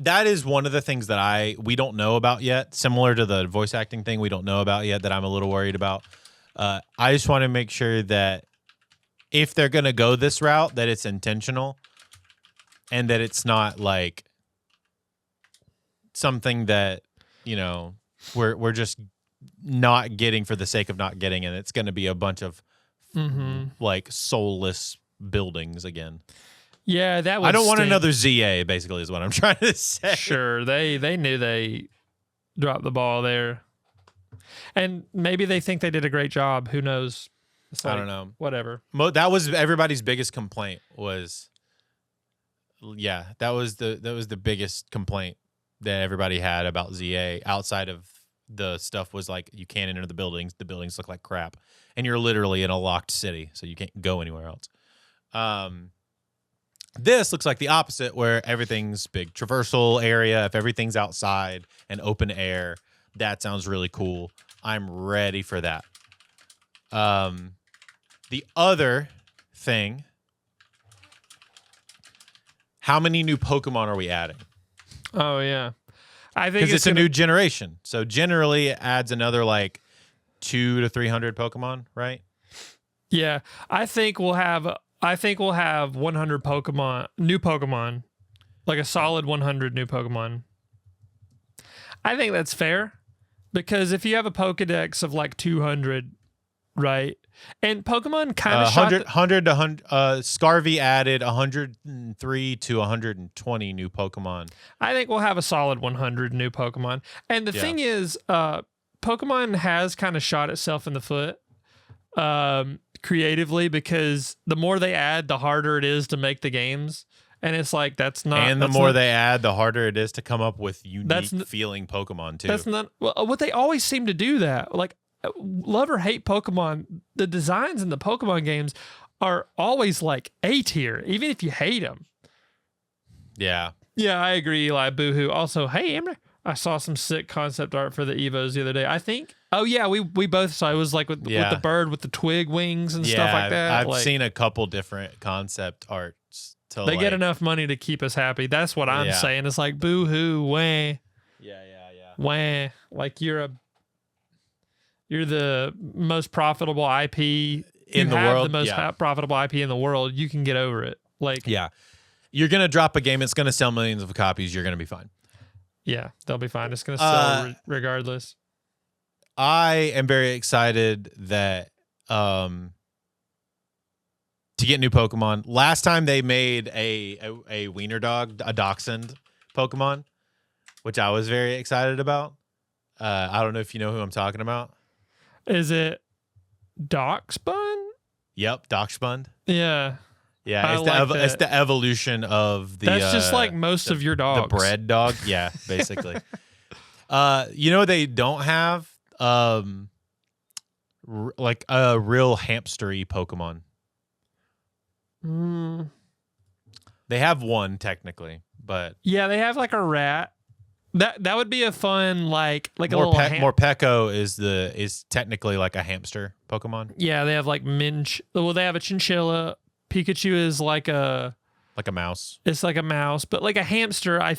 that is one of the things that we don't know about yet. Similar to the voice acting thing, we don't know about yet that I'm a little worried about. I just want to make sure that if they're gonna go this route, that it's intentional, and that it's not like something that we're just not getting for the sake of not getting, and it's going to be a bunch of like soulless buildings again. Yeah, that would I don't want stink. another ZA, basically, is what I'm trying to say. Sure, they knew they dropped the ball there. And maybe they think they did a great job. Who knows? It's I like, don't know. Whatever. That was everybody's biggest complaint was, that was the biggest complaint that everybody had about ZA outside of the stuff was like, you can't enter the buildings. The buildings look like crap. And you're literally in a locked city, so you can't go anywhere else. This looks like the opposite, where everything's big traversal area. If everything's outside and open air, that sounds really cool. I'm ready for that. The other thing, how many new Pokemon are we adding? Oh yeah, I think because it's a new generation, so generally it adds another like 200 to 300 Pokemon, right? Yeah, I think we'll have 100 new Pokemon, like a solid 100 new Pokemon. I think that's fair, because if you have a Pokedex of like 200, right? And Pokemon kind of 100 to 100. Scarvy added 103 to 120 new Pokemon. I think we'll have a solid 100 new Pokemon. And the thing is, Pokemon has kind of shot itself in the foot creatively, because the more they add, the harder it is to make the games. And it's like, that's not... And the more they add, the harder it is to come up with unique feeling Pokemon, too. That's not... Well, what they always seem to do that. Like, love or hate Pokemon, the designs in the Pokemon games are always like A tier, even if you hate them. Yeah. Yeah, I agree, Eli. Boohoo. Also, hey, Amber, I saw some sick concept art for the Evos the other day. I think... Oh, yeah, we both saw. It was like with the bird with the twig wings and stuff like that. I've seen a couple different concept arts. They get enough money to keep us happy. That's what I'm saying. It's like, boo-hoo, wah. Yeah. Wah. Like, you're the most profitable IP in the world. The most profitable IP in the world. You can get over it. Like, yeah, you're gonna drop a game. It's gonna sell millions of copies. You're gonna be fine. Yeah, they'll be fine. It's gonna sell regardless. I am very excited that to get new Pokemon. Last time they made a wiener dog, a dachshund Pokemon, which I was very excited about. I don't know if you know who I'm talking about. Is it Dachshund? Yep, Dachshund. Yeah. Yeah, it's the evolution of the... That's just like most of your dogs. The bred dog? Yeah, basically. They don't have like a real hamstery Pokemon. They have one, technically, but... Yeah, they have like a rat. That would be a fun like a little Morpeko is technically like a hamster Pokemon. Yeah, they have like they have a chinchilla. Pikachu is like a mouse. It's like a mouse, but like a hamster. I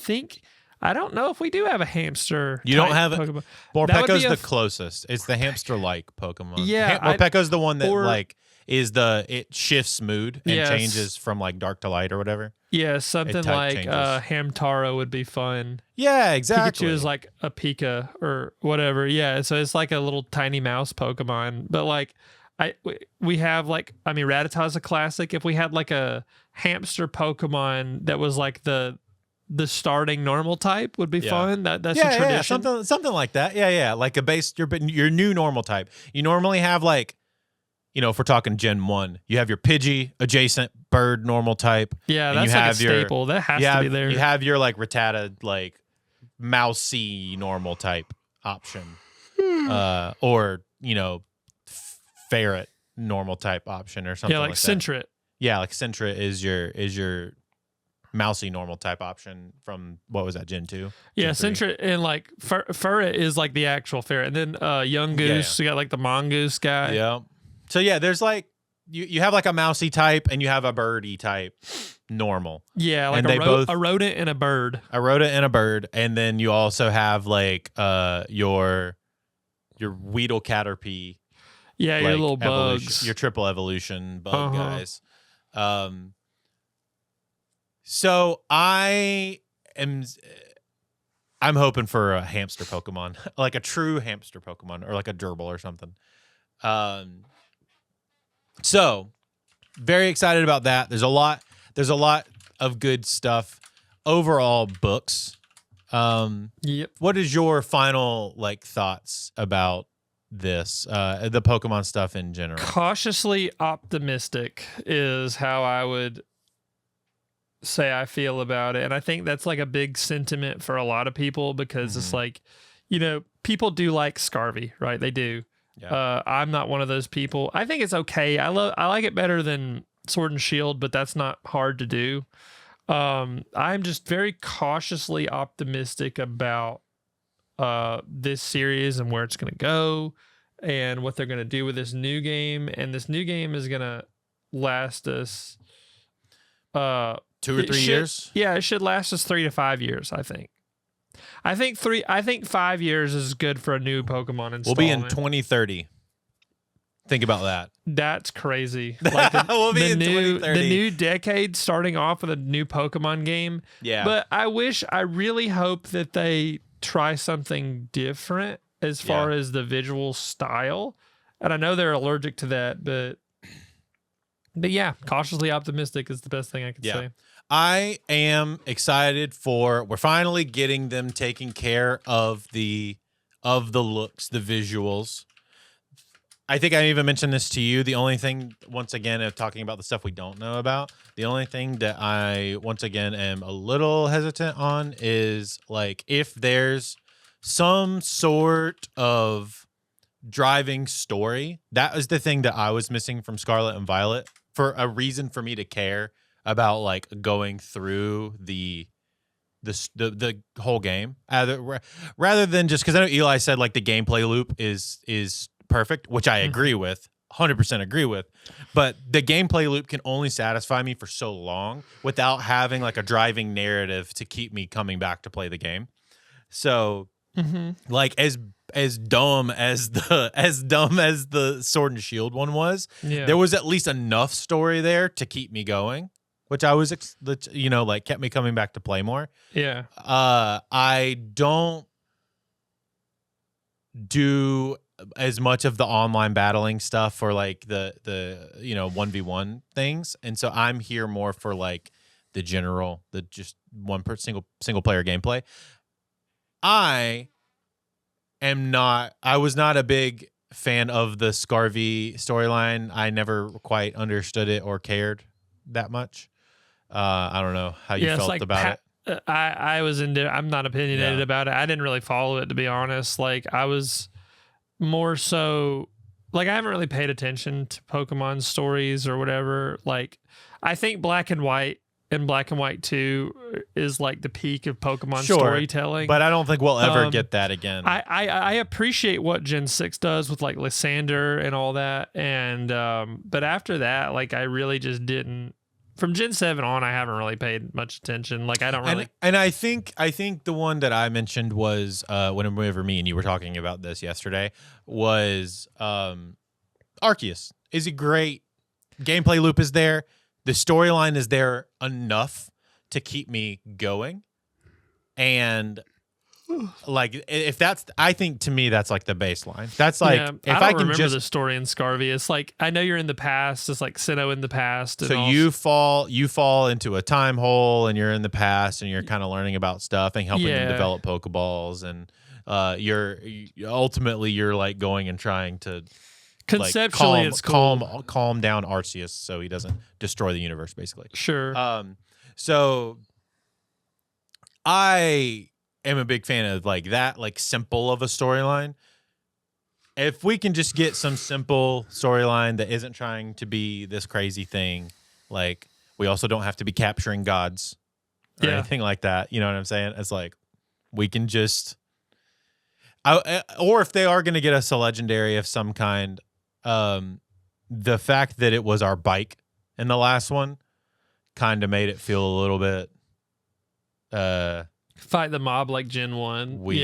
don't know if we do have a hamster. You don't have it. Morpeko's the closest. It's the hamster-like Pokemon. Yeah, Morpeko's the one that it shifts mood and changes from like dark to light or whatever. Yeah, something like Hamtaro would be fun. Yeah, exactly. Pikachu is like a Pika or whatever. Yeah, so it's like a little tiny mouse Pokemon. But like, we have like, Rattata's a classic. If we had like a hamster Pokemon that was like the starting normal type would be fun. That's a tradition. Yeah, something like that. Yeah, like a base your new normal type. You normally have like, if we're talking Gen 1, you have your Pidgey adjacent bird normal type. Yeah, that's like a staple. That has to be there. You have your like Rattata like mousy normal type option. Or, ferret normal type option or something like that. Sentret. Yeah, like Sentret is your mousy normal type option from, what was that, Gen 2? Yeah, Sentret, and like Ferret is like the actual ferret. And then Young Goose, you got like the Mongoose guy. Yeah. So yeah, there's like you have like a mousy type and you have a birdy type normal. Yeah, like a rodent and a bird. A rodent and a bird, and then you also have like your Weedle Caterpie. Yeah, your little bugs. Your triple evolution bug guys. So I am I'm hoping for a hamster Pokemon, like a true hamster Pokemon, or like a gerbil or something. So very excited about that. There's a lot of good stuff. Overall, books. Yep. What is your final like thoughts about this? The Pokemon stuff in general. Cautiously optimistic is how I would say I feel about it. And I think that's like a big sentiment for a lot of people because it's like, people do like Scarvy, right? They do. Yeah. I'm not one of those people. I think it's okay. I like it better than Sword and Shield, but that's not hard to do. I'm just very cautiously optimistic about this series and where it's going to go and what they're going to do with this new game. And this new game is going to last us 2 or 3 years. Yeah, it should last us 3 to 5 years, I think. I think 5 years is good for a new Pokemon installment. We'll be in 2030. Think about that. That's crazy. Like We'll be in 2030. The new decade starting off with a new Pokemon game. Yeah. But I really hope that they try something different as far as the visual style. And I know they're allergic to that, but yeah, cautiously optimistic is the best thing I can say. I am excited we're finally getting them taking care of the looks, the visuals. I think I even mentioned this to you. The only thing, once again, of talking about the stuff we don't know about, the only thing that I, once again, am a little hesitant on is like if there's some sort of driving story. That was the thing that I was missing from Scarlet and Violet for a reason for me to care about like going through the whole game rather than just because I know Eli said like the gameplay loop is perfect, which I agree with, 100% agree with, but the gameplay loop can only satisfy me for so long without having like a driving narrative to keep me coming back to play the game. So like as dumb as the Sword and Shield one was, there was at least enough story there to keep me going, which I was like kept me coming back to play more. Yeah. I don't do as much of the online battling stuff or like the 1v1 things, and so I'm here more for like the just single player gameplay. I was not a big fan of the Scarvy storyline. I never quite understood it or cared that much. I don't know how you felt about it. I was I'm not opinionated about it. I didn't really follow it, to be honest. Like I was more so like I haven't really paid attention to Pokemon stories or whatever. Like I think Black and White and Black and White 2 is like the peak of Pokemon storytelling. But I don't think we'll ever get that again. I appreciate what Gen 6 does with like Lysander and all that. And but after that, like I really just didn't. From Gen 7 on, I haven't really paid much attention. Like I don't really. And I think the one that I mentioned was whenever me and you were talking about this yesterday was Arceus is a great gameplay loop is there. The storyline is there enough to keep me going. And like if that's, I think to me that's like the baseline. That's like if I can remember the story in Scarvy. It's like I know you're in the past. It's like Sinnoh in the past. So you fall into a time hole and you're in the past and you're kind of learning about stuff and helping them develop Pokeballs and you're ultimately like going and trying to conceptually like it's cool. calm down Arceus so he doesn't destroy the universe basically. Sure. So I am a big fan of like that, like simple of a storyline. If we can just get some simple storyline that isn't trying to be this crazy thing, like we also don't have to be capturing gods or anything like that. You know what I'm saying? It's like we can just, or if they are going to get us a legendary of some kind, the fact that it was our bike in the last one kind of made it feel a little bit fight the mob like Gen 1. Weak.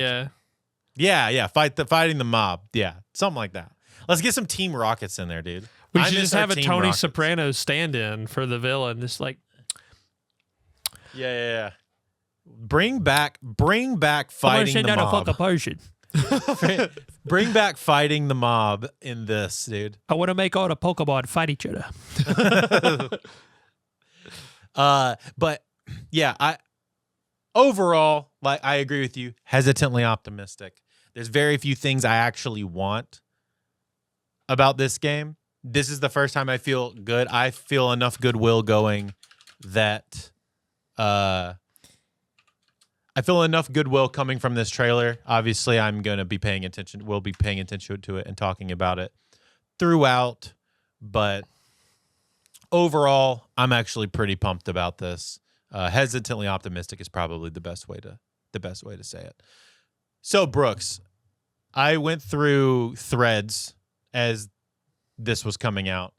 Yeah. Fighting the mob. Yeah, something like that. Let's get some Team Rockets in there, dude. We should just have a Tony Soprano stand-in for the villain. Just like yeah. Bring back fighting the mob. Potion. Bring back fighting the mob in this, dude. I want to make all the Pokemon fight each other. But yeah, overall, like, I agree with you. Hesitantly optimistic. There's very few things I actually want about this game. This is the first time I feel good. I feel enough goodwill going that I feel enough goodwill coming from this trailer. Obviously, I'm going to be paying attention. We'll be paying attention to it and talking about it throughout. But overall, I'm actually pretty pumped about this. Hesitantly optimistic is probably the best way to say it. So, Brooks, I went through threads as this was coming out,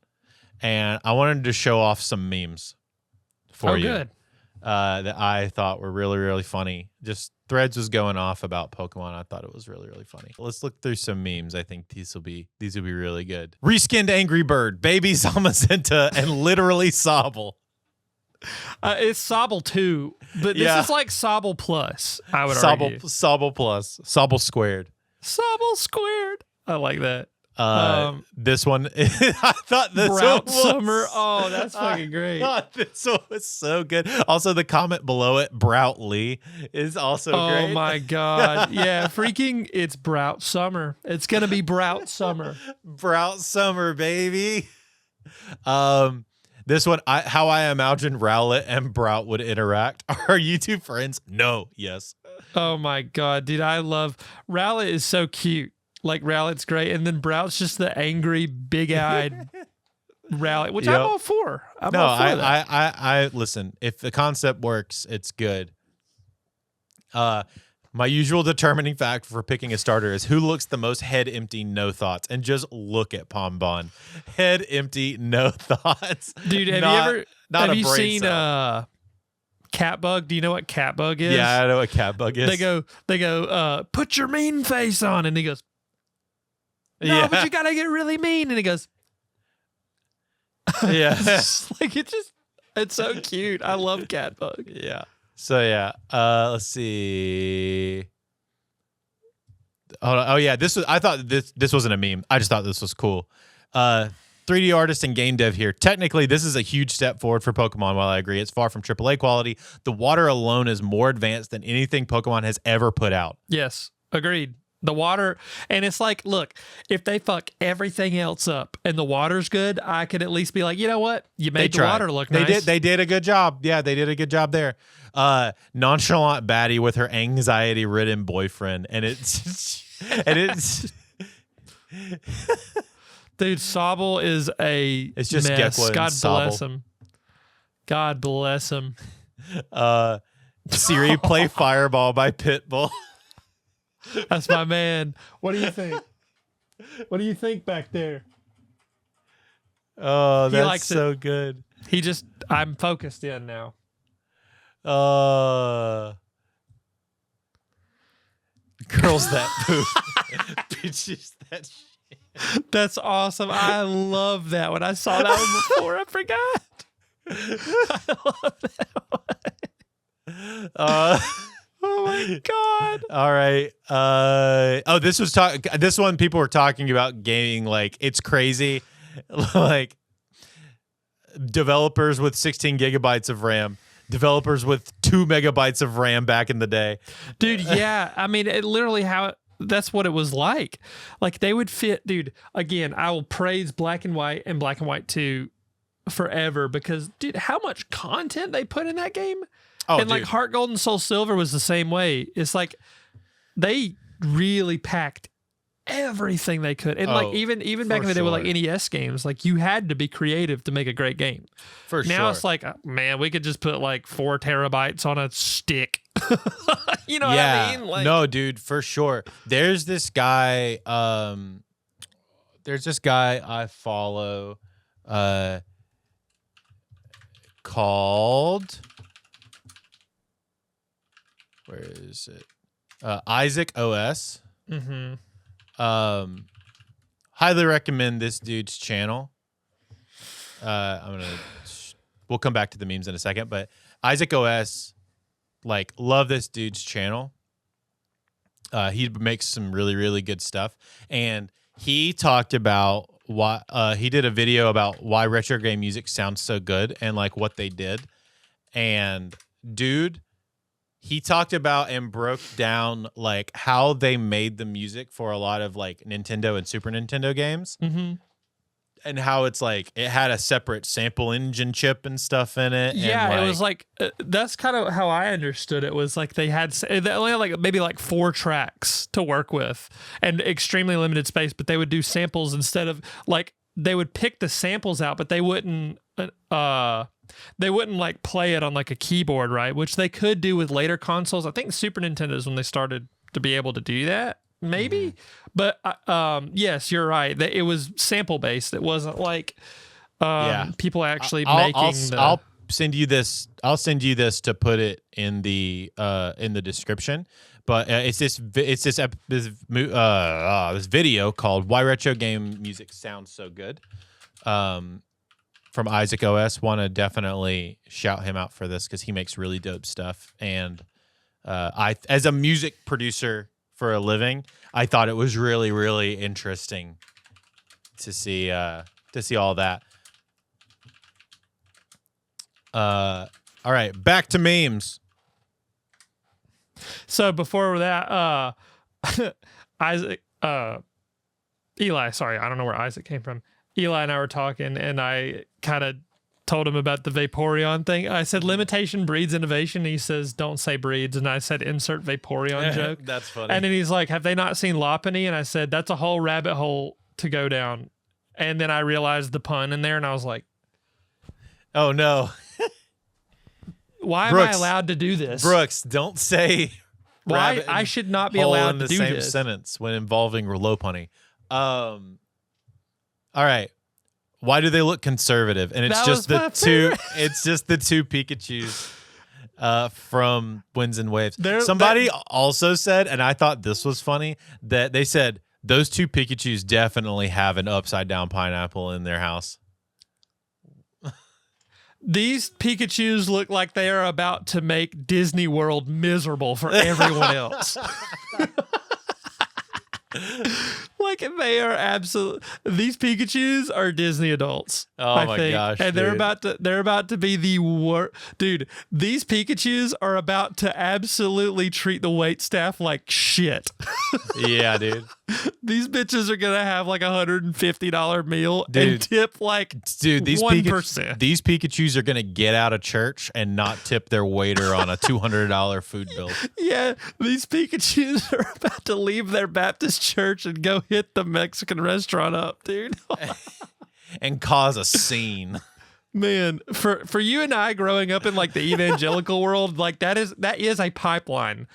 and I wanted to show off some memes for you. Good. That I thought were really, really funny. Just threads was going off about Pokemon. I thought it was really, really funny. Let's look through some memes. I think these will be really good. Reskinned Angry Bird, Baby Zamazenta, and literally Sobble. It's Sobble 2, but this is like Sobble Plus, I would argue. Sobble Plus. Sobble Squared. Sobble Squared. I like that. This one, I thought this Brout one was, Summer. Oh, that's fucking great. I thought this one was so good. Also, the comment below it, Brout Lee, is also great. Oh my God. Yeah, freaking, it's Brout Summer. It's going to be Brout Summer. Brout Summer, baby. This one, how I imagine Rowlet and Brout would interact. Are you two friends? No. Yes. Oh my God, dude, I love Rowlet is so cute. Like, Rowlet's great, and then Brout's just the angry, big-eyed Rowlet, which I'm all for. I'm all for that. I listen. If the concept works, it's good. My usual determining factor for picking a starter is who looks the most head empty, no thoughts, and just look at Pombon. Head empty, no thoughts. Dude, have you seen Catbug? Do you know what Catbug is? Yeah, I know what Catbug is. They go, put your mean face on, and he goes, no, but you gotta get really mean, and he goes, yeah. It's so cute. I love Catbug. Yeah. So yeah, let's see. Oh yeah, I thought this wasn't a meme. I just thought this was cool. 3D artist and game dev here. Technically, this is a huge step forward for Pokemon. While I agree, it's far from AAA quality. The water alone is more advanced than anything Pokemon has ever put out. Yes, agreed. The water, and it's like, look, if they fuck everything else up and the water's good, I could at least be like, you know what? You made the water look nice. They did a good job. Yeah, they did a good job there. Nonchalant baddie with her anxiety-ridden boyfriend, and it's dude, Sobble is it's just mess. Gekla God Sobble. bless him. God bless him. Siri, play Fireball by Pitbull. That's my man. What do you think? What do you think back there? Oh, that's so good. I'm focused in now. Girls that poop. Bitches that shit. That's awesome. I love that one. I saw that one before. I forgot. I love that one. Oh my God. All right. This one people were talking about gaming like it's crazy. Like developers with 16 gigabytes of RAM, developers with 2 megabytes of RAM back in the day. Dude, yeah. I mean, that's what it was like. Like they would fit, dude. Again, I will praise Black and White and Black and White 2 forever because, dude, how much content they put in that game. Oh, and like Heart Gold and Soul Silver was the same way. It's like they really packed everything they could. And like even back in the day with like NES games, like you had to be creative to make a great game. Now it's like, man, we could just put like 4 terabytes on a stick. You know what I mean? Like, no, dude, for sure. There's this guy I follow called, where is it? Isaac OS. Mm-hmm. Highly recommend this dude's channel. We'll come back to the memes in a second, but Isaac OS like love this dude's channel. He makes some really, really good stuff. And he talked about why he did a video about why retro game music sounds so good and like what they did. And dude, he talked about and broke down like how they made the music for a lot of like Nintendo and Super Nintendo games. Mm-hmm. And how it's like it had a separate sample engine chip and stuff in it. Yeah, and it was like that's kind of how I understood it. Was like they only had like maybe like 4 tracks to work with and extremely limited space, but they would do samples instead of like they would pick the samples out, but they wouldn't like play it on like a keyboard, right? Which they could do with later consoles. I think Super Nintendo's when they started to be able to do that. Maybe, but yes, you're right. It was sample based. It wasn't like people actually making. I'll send you this. I'll send you this to put it in the description. But it's this video called "Why Retro Game Music Sounds So Good," from Isaac OS. Want to definitely shout him out for this because he makes really dope stuff. And I, as a music producer for a living, I thought it was really, really interesting to see all that. All right, back to memes. So before that, Isaac, Eli, sorry, I don't know where Isaac came from. Eli and I were talking, and I kind of told him about the Vaporeon thing. I said limitation breeds innovation. He says don't say breeds, and I said insert Vaporeon joke. That's funny. And then he's like, have they not seen Lopunny? And I said that's a whole rabbit hole to go down. And then I realized the pun in there, and I was like, oh no. Why Brooks, am I allowed to do this? Brooks, don't say why I should not be allowed to do in the same this sentence when involving Lopunny. All right. Why do they look conservative? And it's just the two. It's just the 2 Pikachus from Winds and Waves. Somebody also said, and I thought this was funny, that they said those 2 Pikachus definitely have an upside down pineapple in their house. These Pikachus look like they are about to make Disney World miserable for everyone else. Like they are these Pikachus are Disney adults. Oh I my think. gosh. And they're about to be the worst. Dude, these Pikachus are about to absolutely treat the waitstaff like shit. Yeah, dude. These bitches are gonna have like $150 meal dude, and tip like these 1%. These Pikachus are gonna get out of church and not tip their waiter on a $200 food bill. Yeah, these Pikachus are about to leave their Baptist church and go hit the Mexican restaurant up, dude. And cause a scene. Man, for you and I growing up in like the evangelical world, like that is a pipeline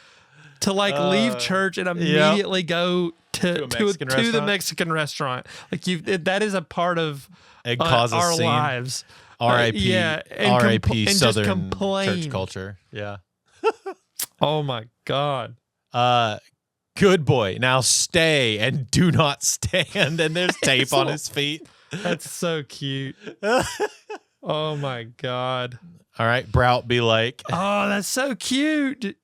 to like leave church and immediately go to the Mexican restaurant. Like that is a part of our lives. R.I.P. R.I.P. Southern church culture. Yeah. Oh my God. Good boy. Now stay and do not stand. And there's tape on his feet. That's so cute. Oh my God. All right, Brout be like. Oh, that's so cute.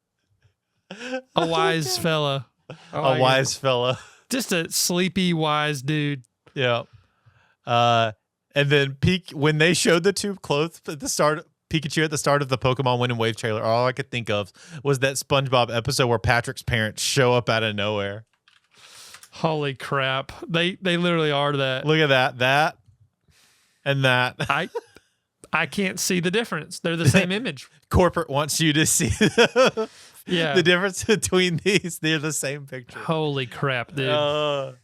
A wise fella. A wise fella. Just a sleepy, wise dude. Yeah. And then when they showed the 2 clothes at the start, Pikachu at the start of the Pokemon Wind and Wave trailer, all I could think of was that SpongeBob episode where Patrick's parents show up out of nowhere. Holy crap. They literally are that. Look at that, and that. I can't see the difference. They're the same image. Corporate wants you to see the difference between these. They're the same picture. Holy crap, dude.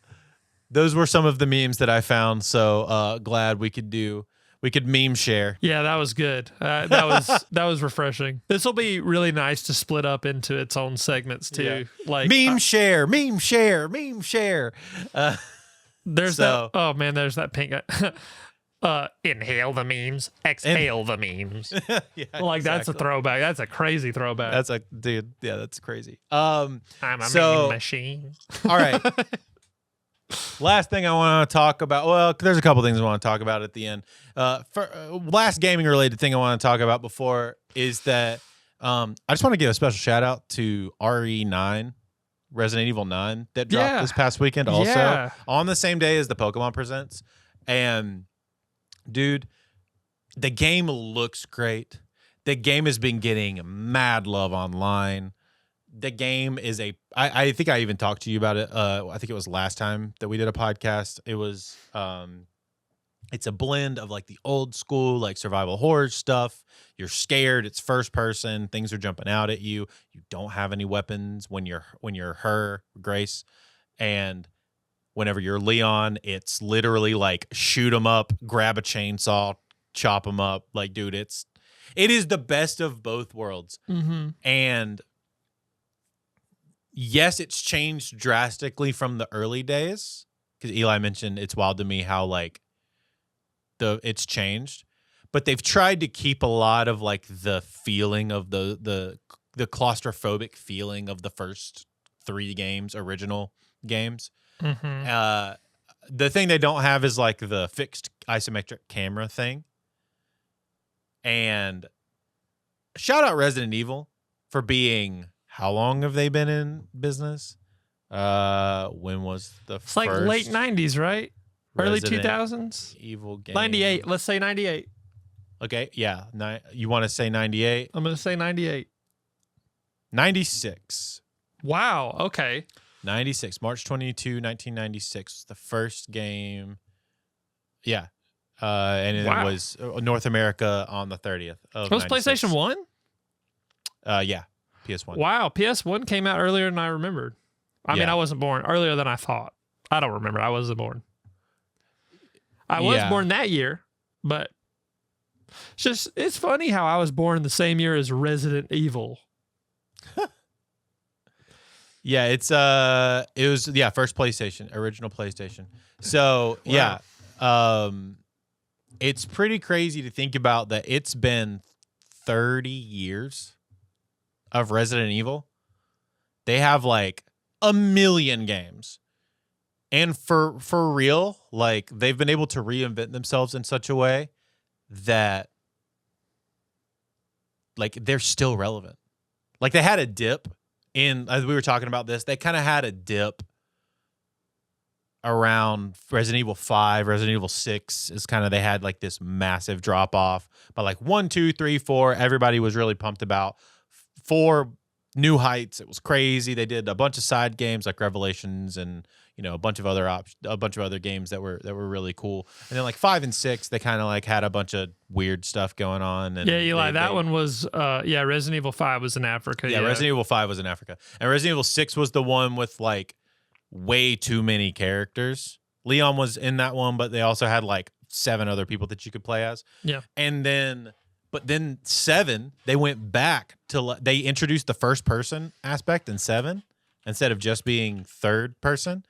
Those were some of the memes that I found, so glad we could meme share. Yeah, that was good. That was refreshing. This will be really nice to split up into its own segments too. Yeah. Like meme share. There's that. Oh man, there's that pink guy. Inhale the memes, exhale the memes. Yeah, like exactly. That's a throwback. That's a crazy throwback. That's a dude. Yeah, that's crazy. I'm a meme machine. All right. Last thing I want to talk about. Well, there's a couple things I want to talk about at the end. Last gaming related thing I want to talk about before is that I just want to give a special shout out to RE9, Resident Evil 9, that dropped this past weekend also on the same day as the Pokemon Presents. And dude, the game looks great. The game has been getting mad love online. The game is I think I even talked to you about it. I think it was last time that we did a podcast. It was it's a blend of like the old school like survival horror stuff. You're scared. It's first person. Things are jumping out at you. You don't have any weapons when you're her, Grace. And whenever you're Leon, it's literally like shoot 'em up, grab a chainsaw, chop 'em up. Like, dude, it is the best of both worlds. Mm-hmm. And yes, it's changed drastically from the early days. Because Eli mentioned it's wild to me how like it's changed, but they've tried to keep a lot of like the feeling of the claustrophobic feeling of the first 3 games, original games. Mm-hmm. The thing they don't have is like the fixed isometric camera thing. And shout out Resident Evil for being, how long have they been in business? When was the It's like late 90s, right? Early 2000s? Evil game. 98. Let's say 98. Okay, yeah. You want to say 98? I'm going to say 98. 96. Wow, okay. 96. March 22, 1996 was the first game. Yeah. And it was North America on the 30th of It was 96. PlayStation 1? Yeah. PS1. Wow, PS1 came out earlier than I remembered. I mean, I wasn't born. Earlier than I thought. I don't remember. I wasn't born. I was born that year, but it's funny how I was born the same year as Resident Evil. Yeah, it was first PlayStation, original PlayStation. So, it's pretty crazy to think about that it's been 30 years of Resident Evil. They have like a million games. And for real, like they've been able to reinvent themselves in such a way that like they're still relevant. Like they had a dip in, as we were talking about this, they kind of had a dip around Resident Evil 5, Resident Evil 6 is kind of, they had like this massive drop off. But like 1, 2, 3, 4, everybody was really pumped about. 4, New Heights, it was crazy. They did a bunch of side games like Revelations and a bunch of other games that were really cool. And then like 5 and 6, they kind of like had a bunch of weird stuff going on. And Eli, that one was Resident Evil 5 was in Africa. Yeah, Resident Evil 5 was in Africa. And Resident Evil 6 was the one with like way too many characters. Leon was in that one, but they also had like 7 other people that you could play as. Yeah. And then 7, they went back to, they introduced the first person aspect in 7 instead of just being third person,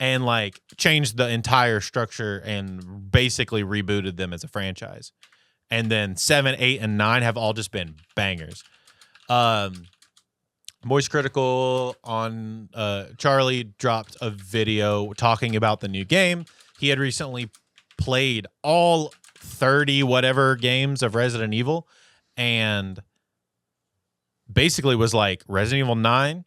and like changed the entire structure and basically rebooted them as a franchise. And then 7, 8, and 9 have all just been bangers. Moist Critical on Charlie dropped a video talking about the new game. He had recently played all 30 whatever games of Resident Evil and basically was like, Resident Evil 9,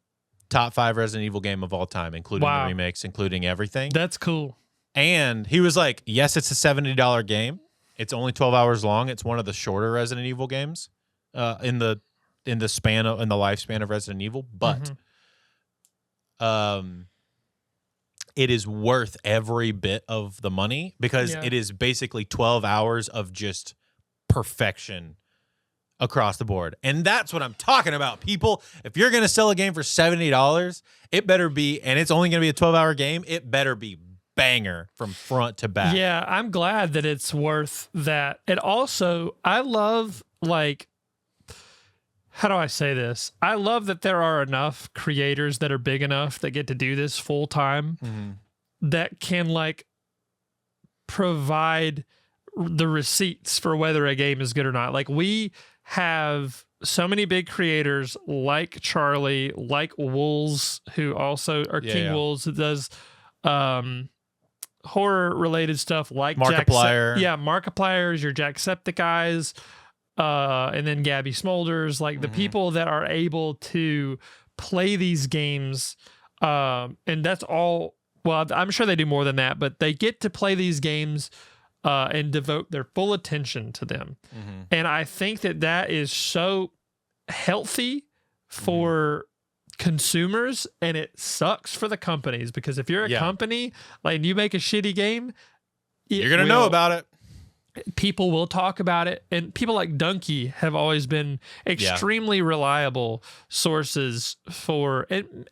top 5 Resident Evil game of all time, including the remakes, including everything. That's cool. And he was like, yes, it's a $70 game. It's only 12 hours long. It's one of the shorter Resident Evil games in the lifespan of Resident Evil, but it is worth every bit of the money because it is basically 12 hours of just perfection across the board. And that's what I'm talking about, people. If you're going to sell a game for $70, it better be, and it's only going to be a 12-hour game, it better be banger from front to back. Yeah, I'm glad that it's worth that. And also, I love, like, how do I say this? I love that there are enough creators that are big enough that get to do this full time that can like provide the receipts for whether a game is good or not. Like we have so many big creators like Charlie, like Wolves, who also are King Wolves, who does horror related stuff like Markiplier. Markiplier's, your Jacksepticeye's. and then Gabby Smolders, like the people that are able to play these games, and that's all. Well, I'm sure they do more than that, but they get to play these games and devote their full attention to them. And I think that is so healthy for consumers, and it sucks for the companies, because if you're a company, like, you make a shitty game, you're going to know about it. People will talk about it, and people like Dunkey have always been extremely reliable sources for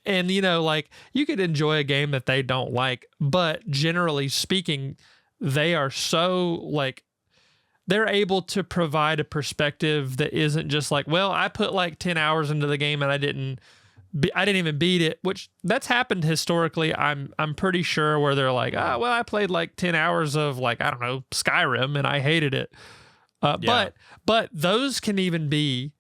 and you know, like, you could enjoy a game that they don't like, but generally speaking, they are so, like, they're able to provide a perspective that isn't just like, well, I put like 10 hours into the game and I didn't even beat it, which that's happened historically. I'm pretty sure, where they're like, well, I played like 10 hours of, like, I don't know, Skyrim and I hated it. But those can even be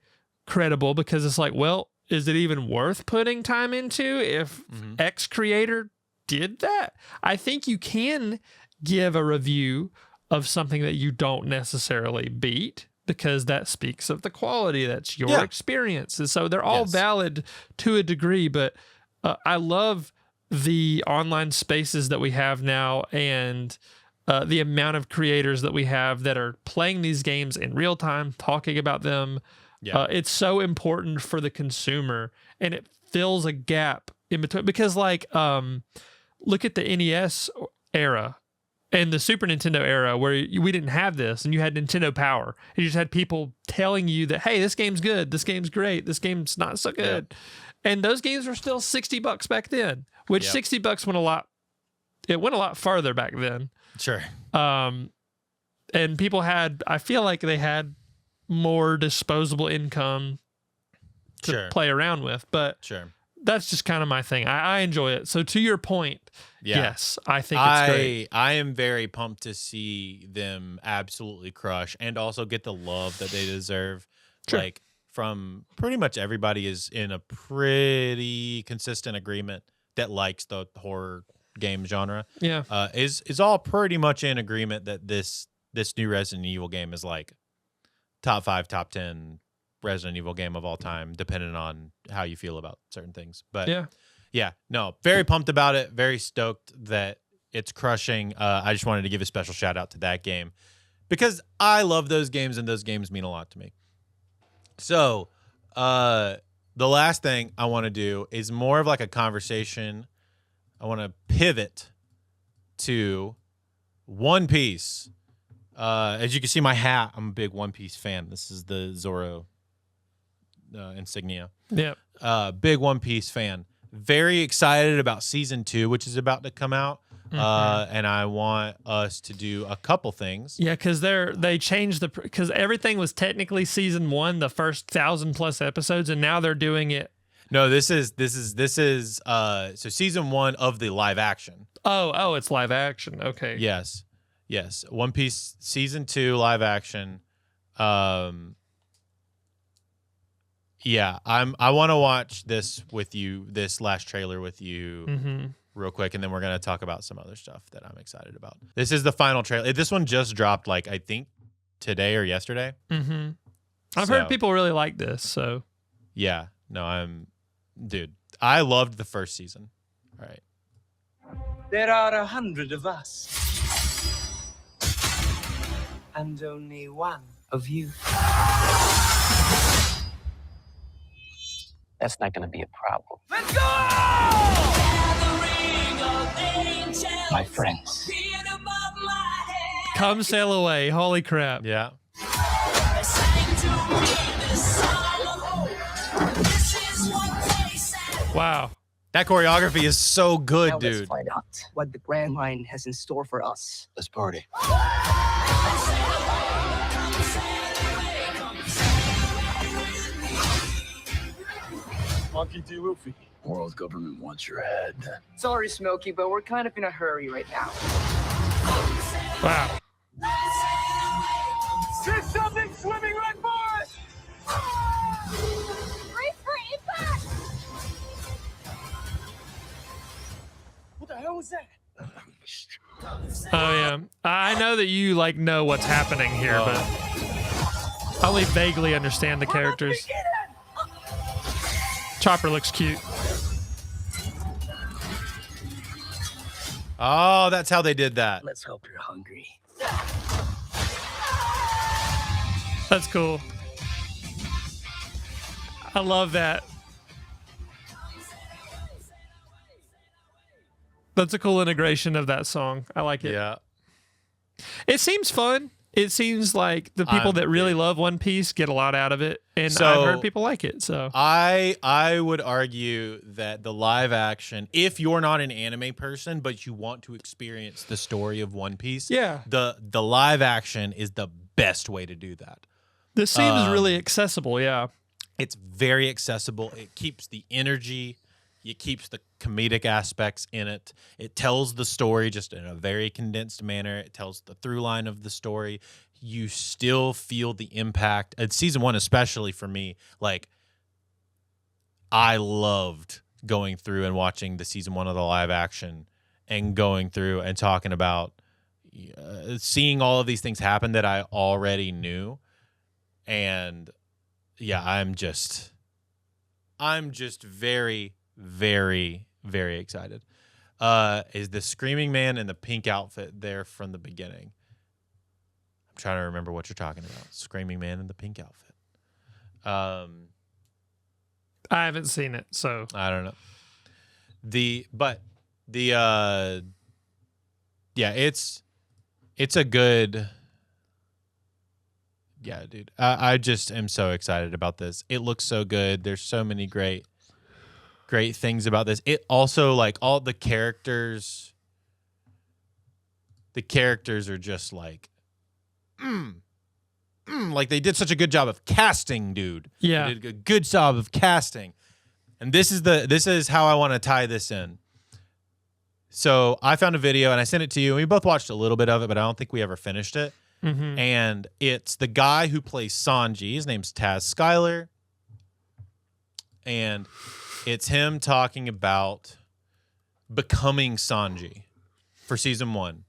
credible, because it's like, well, is it even worth putting time into if X creator did that? I think you can give a review of something that you don't necessarily beat, because that speaks of the quality. That's your experience. And so they're all valid to a degree, but I love the online spaces that we have now, and the amount of creators that we have that are playing these games in real time, talking about them. It's so important for the consumer, and it fills a gap in between, because, like, look at the NES era and the Super Nintendo era, where we didn't have this, and you had Nintendo Power, and you just had people telling you that, hey, this game's good, this game's great, this game's not so good. And those games were still $60 back then, which $60 went a lot farther back then. Sure. And people I feel like they had more disposable income to play around with, but that's just kind of my thing. I enjoy it. So to your point, yes, I think it's great. I am very pumped to see them absolutely crush, and also get the love that they deserve. Like, from pretty much everybody is in a pretty consistent agreement that likes the horror game genre. Is all pretty much in agreement that this new Resident Evil game is like top 5, top 10 Resident Evil game of all time, depending on how you feel about certain things. But no, very pumped about it. Very stoked that it's crushing. I just wanted to give a special shout out to that game, because I love those games, and those games mean a lot to me. So the last thing I want to do is more of like a conversation. I want to pivot to One Piece. As you can see my hat, I'm a big One Piece fan. This is the Zoro insignia. Big One Piece fan. Very excited about season 2, which is about to come out. And I want us to do a couple things. Because they changed because everything was technically season 1, the first 1,000+ episodes, and now they're doing it. No, this is so season 1 of the live action. Oh, it's live action. Okay. Yes. One Piece season 2 live action. I want to watch this with you, this last trailer with you real quick, and then we're going to talk about some other stuff that I'm excited about. This is the final trailer. This one just dropped, like, I think today or yesterday. I've heard people really like this, so. Yeah. No, dude, I loved the first season. All right. There are 100 of us. And only one of you. That's not going to be a problem. Let's go! My friends. Come sail away. Holy crap. Yeah. Wow. That choreography is so good, Now dude. let's find out what the Grand Line has in store for us. Let's party. Monkey D. Luffy. World government wants your head. Sorry, Smokey, but we're kind of in a hurry right now. Wow. There's something swimming right for us! Brace for impact! What the hell was that? Oh yeah. I know that you know what's happening here, but I only vaguely understand the characters. Chopper looks cute. Oh, that's how they did that. Let's hope you're hungry. That's cool. I love that. That's a cool integration of that song. I like it. Yeah. It seems fun. It seems like the people that really love One Piece get a lot out of it, and So- I've heard people like it. So I would argue that the live action, if you're not an anime person but you want to experience the story of One Piece, yeah, the live action is the best way to do that. this seems really accessible. Yeah, It's very accessible. It keeps the energy. It keeps the comedic aspects in it. It tells the story just in a very condensed manner. It tells the through line of the story. You still feel the impact. Season 1, especially for me, like I loved going through and watching the season 1 of the live action and going through and talking about seeing all of these things happen that I already knew. And yeah, I'm just very, very, very excited. Is the Screaming Man in the pink outfit there from the beginning? I'm trying to remember what you're talking about. Screaming Man in the pink outfit. I haven't seen it, so I don't know. Yeah, it's a good. Yeah, dude. I just am so excited about this. It looks so good. There's so many great things about this. It also, like, all the characters are just like like they did such a good job of casting, dude. yeah. They did a good job of casting. And this is how I want to tie this in. So I found a video and I sent it to you, and we both watched a little bit of it, but I don't think we ever finished it. Mm-hmm. And it's the guy who plays Sanji. His name's Taz Skylar. And it's him talking about becoming Sanji for season 1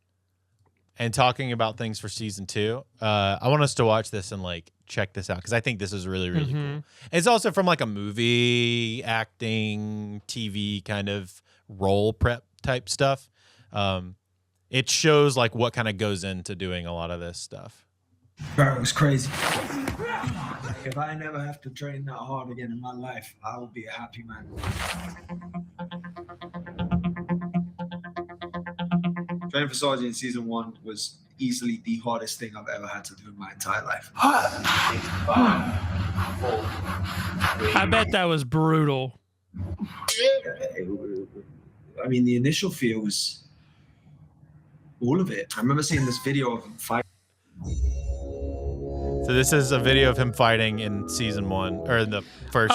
and talking about things for season 2. I want us to watch this and like check this out because I think this is really, really cool. It's also from like a movie, acting, TV kind of role prep type stuff. It shows like what kind of goes into doing a lot of this stuff. Bro, it was crazy. If I never have to train that hard again in my life, I will be a happy man. Training for Sergeant in season 1 was easily the hardest thing I've ever had to do in my entire life. I bet that was brutal. I mean, the initial fear was all of it. I remember seeing this video of him fighting. So this is a video of him fighting in season 1 or in the first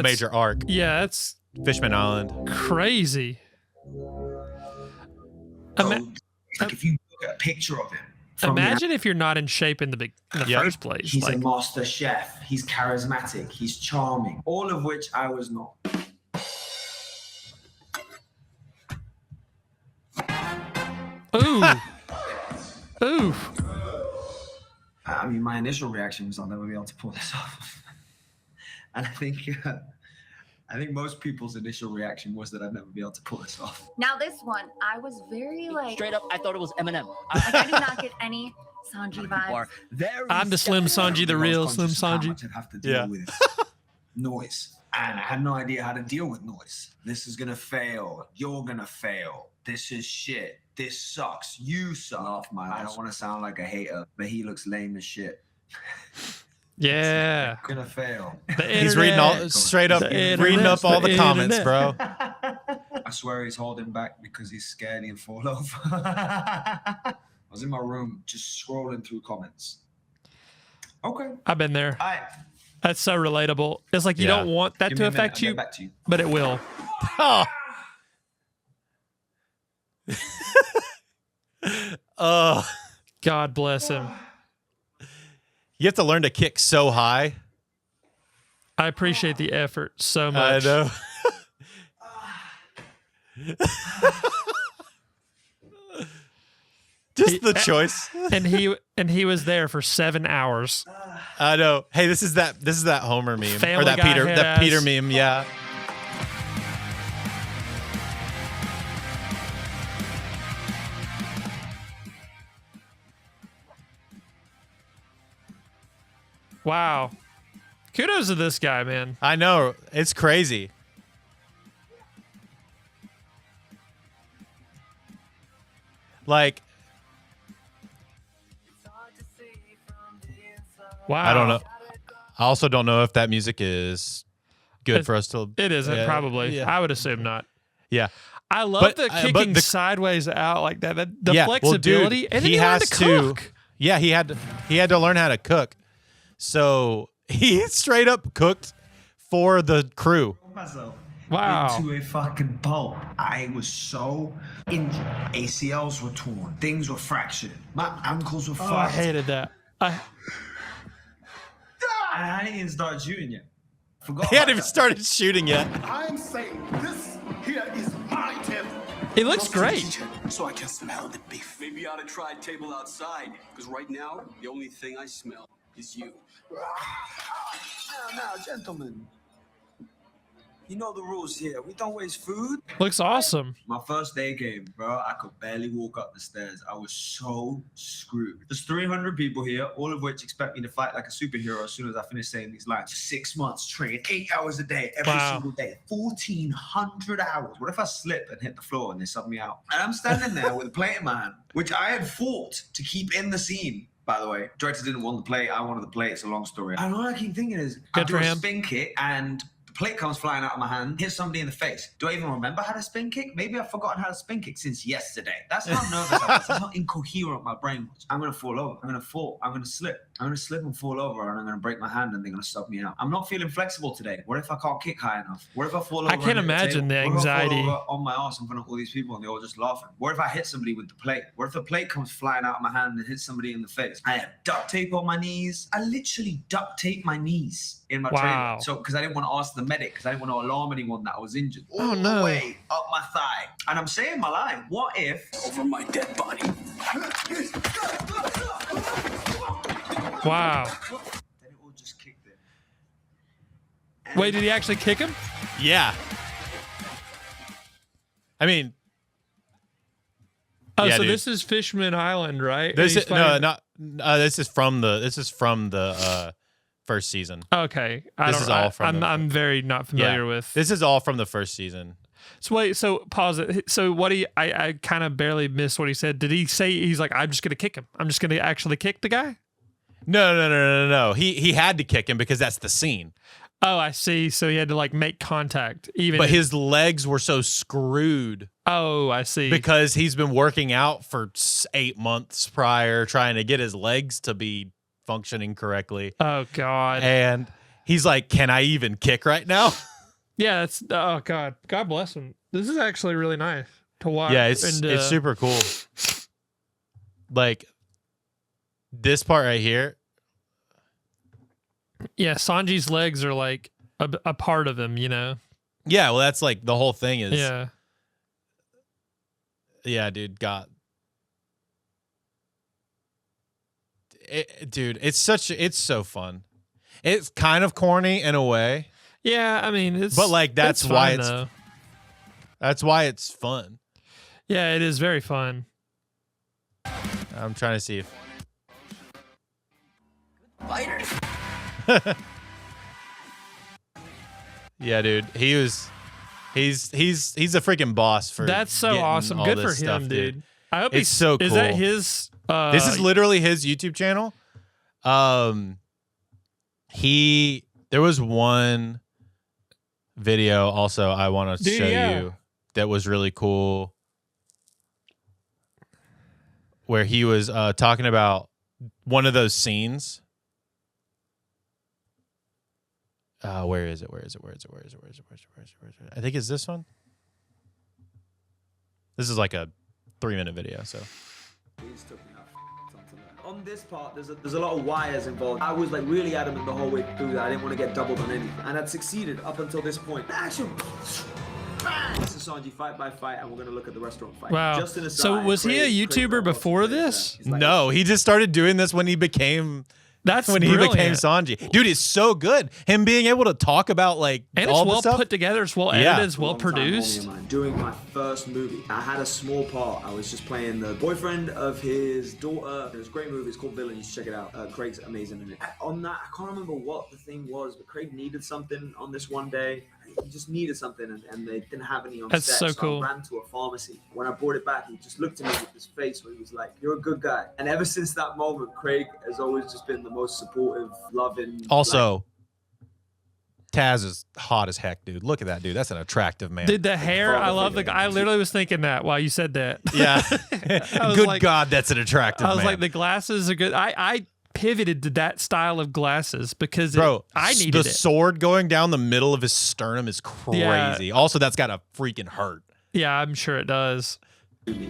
major arc. Yeah, that's Fishman Island. crazy. Like if you look at a picture of him. Imagine if you're not in shape in the first place. He's like, a master chef. He's charismatic. He's charming. All of which I was not. ooh, ooh. I mean, my initial reaction was I'll never be able to pull this off. And I think most people's initial reaction was that I'd never be able to pull this off. Now this one, I was very like Straight up, I thought it was Eminem. I do not get any Sanji vibes. I'm the Slim Sanji, the real Slim Sanji. I'd have to deal with noise. And I had no idea how to deal with noise. This is gonna fail. You're gonna fail. This is shit. This sucks. You suck. I don't want to sound like a hater, but he looks lame as shit. Yeah. Gonna fail. He's reading all straight up, reading up all the comments, bro. I swear he's holding back because he's scared he'll fall over. I was in my room just scrolling through comments. Okay. I've been there. All right. That's so relatable. It's like you don't want that Give to me a minute, affect I'll get you, back to you. but it will. Oh. God bless him. You have to learn to kick so high. I appreciate the effort so much. I know. Just the choice. and he was there for 7 hours. I know. Hey, this is that Homer meme Family or that Guy head Peter ass. meme. Yeah. Wow. Kudos to this guy, man. I know. It's crazy. Like, Wow. I don't know. I also don't know if that music is good for us to. It isn't, Yeah, probably. yeah. I would assume not. Yeah. I love But, the but kicking the- sideways out like that. The Yeah, well, flexibility. dude, and then he he learned has to to- cook. Yeah, he had to learn how to cook. So he straight up cooked for the crew. Myself Wow. into a fucking pulp. I was so injured. ACLs were torn. Things were fractured. My ankles were fucked. Oh, I hated that. I hadn't even started shooting yet. Forgot. He hadn't about even that. started shooting yet. I'm saying this here is my table. He looks great. So I can smell the beef. Maybe you ought to try a table outside, because right now, the only thing I smell is you. Now, gentlemen. You know the rules here. We don't waste food. Looks awesome. My first day game, bro, I could barely walk up the stairs. I was so screwed. There's 300 people here, all of which expect me to fight like a superhero as soon as I finish saying these lines. 6 months training, 8 hours a day, every Wow. single day. 1,400 hours. What if I slip and hit the floor and they sub me out? And I'm standing there with a plate in my hand, which I had fought to keep in the scene. By the way, director didn't want the plate. I wanted the plate. It's a long story. And all I keep thinking is, I Good do for a him. spin kick and the plate comes flying out of my hand, hits somebody in the face. Do I even remember how to spin kick? Maybe I've forgotten how to spin kick since yesterday. That's how nervous I was. That's how incoherent my brain was. I'm going to fall over. I'm going to fall. I'm going to slip. I'm going to slip and fall over and I'm going to break my hand and they're going to sub me out. I'm not feeling flexible today. What if I can't kick high enough? What if I fall over? I can't and hit imagine table? the What if I fall anxiety. over on my ass in front of all these people and they're all just laughing? What if I hit somebody with the plate? What if the plate comes flying out of my hand and hits somebody in the face? I had duct tape on my knees. I literally duct taped my knees in my Wow. training. So, because I didn't want to ask the medic, because I didn't want to alarm anyone that I was injured. Oh, All no. the way up my thigh. And I'm saying my line. What if Over my dead body. Wow. then it all just kicked in? Wait, did he actually kick him? Yeah. I mean, Oh, Yeah, so dude. this is Fishman Island, right? this And is he's fighting- this is from the first season. Okay, This is all from I'm the- I'm very not familiar with. This is all from the first season. So wait, so pause it. So what I kind of barely missed what he said. Did he say he's like, I'm just gonna kick him? I'm just gonna actually kick the guy? No. He had to kick him because that's the scene. Oh, I see. So he had to like make contact, even. But if- his legs were so screwed Oh, I see. because he's been working out for 8 months prior, trying to get his legs to be functioning correctly. Oh God. And he's like, "Can I even kick right now?" Yeah, that's. Oh God. God bless him. This is actually really nice to watch. Yeah, it's and, super cool. Like this part right here. Yeah, Sanji's legs are like a part of him. You know. Yeah, well, that's like the whole thing is. Yeah. Yeah, dude, dude, it's so fun. It's kind of corny in a way, Yeah, I mean, it's. but like that's why fun, it's though. that's why it's fun. Yeah, it is very fun. I'm trying to see if Yeah, dude, he's a freaking boss for That's so getting awesome. all Good this for him, stuff, dude. I hope It's he's so Is that cool. his? This is literally his YouTube channel. There was one video also I want to Dude, show yeah. you that was really cool, where he was talking about one of those scenes. Where is it? I think it's this one. This is like a 3-minute video, so. On this part, there's a lot of wires involved. I was like really adamant the whole way through that I didn't want to get doubled on anything, and I'd succeeded up until this point. Action! This is Sanji fight by fight, and we're gonna look at the restaurant fight. Wow. Just an aside, So was he a YouTuber before this? No, he just started doing this when he became That's when he brilliant. became Sanji. Dude, it's so good. Him being able to talk about like And all it's the well stuff. put together, it's well edited, it's well produced. Doing my first movie, I had a small part. I was just playing the boyfriend of his daughter. It was a great movie. It's called Villain. You should check it out. Craig's amazing in it. On that, I can't remember what the thing was, but Craig needed something on this one day. He just needed something, and they didn't have any on That's set. so cool. I ran to a pharmacy. When I brought it back, he just looked at me with this face where he was like, "You're a good guy." And ever since that moment, Craig has always just been the most supportive, loving. Also, Taz is hot as heck, dude. Look at that dude. That's an attractive man. Did the hair? I love the. I literally was thinking that while you said that. Yeah. was Good like- God, that's an attractive I was man. like, the glasses are good. I pivoted to that style of glasses because Bro, I needed the it. sword going down the middle of his sternum is crazy. Yeah. Also, that's got to freaking hurt. Yeah, I'm sure it does.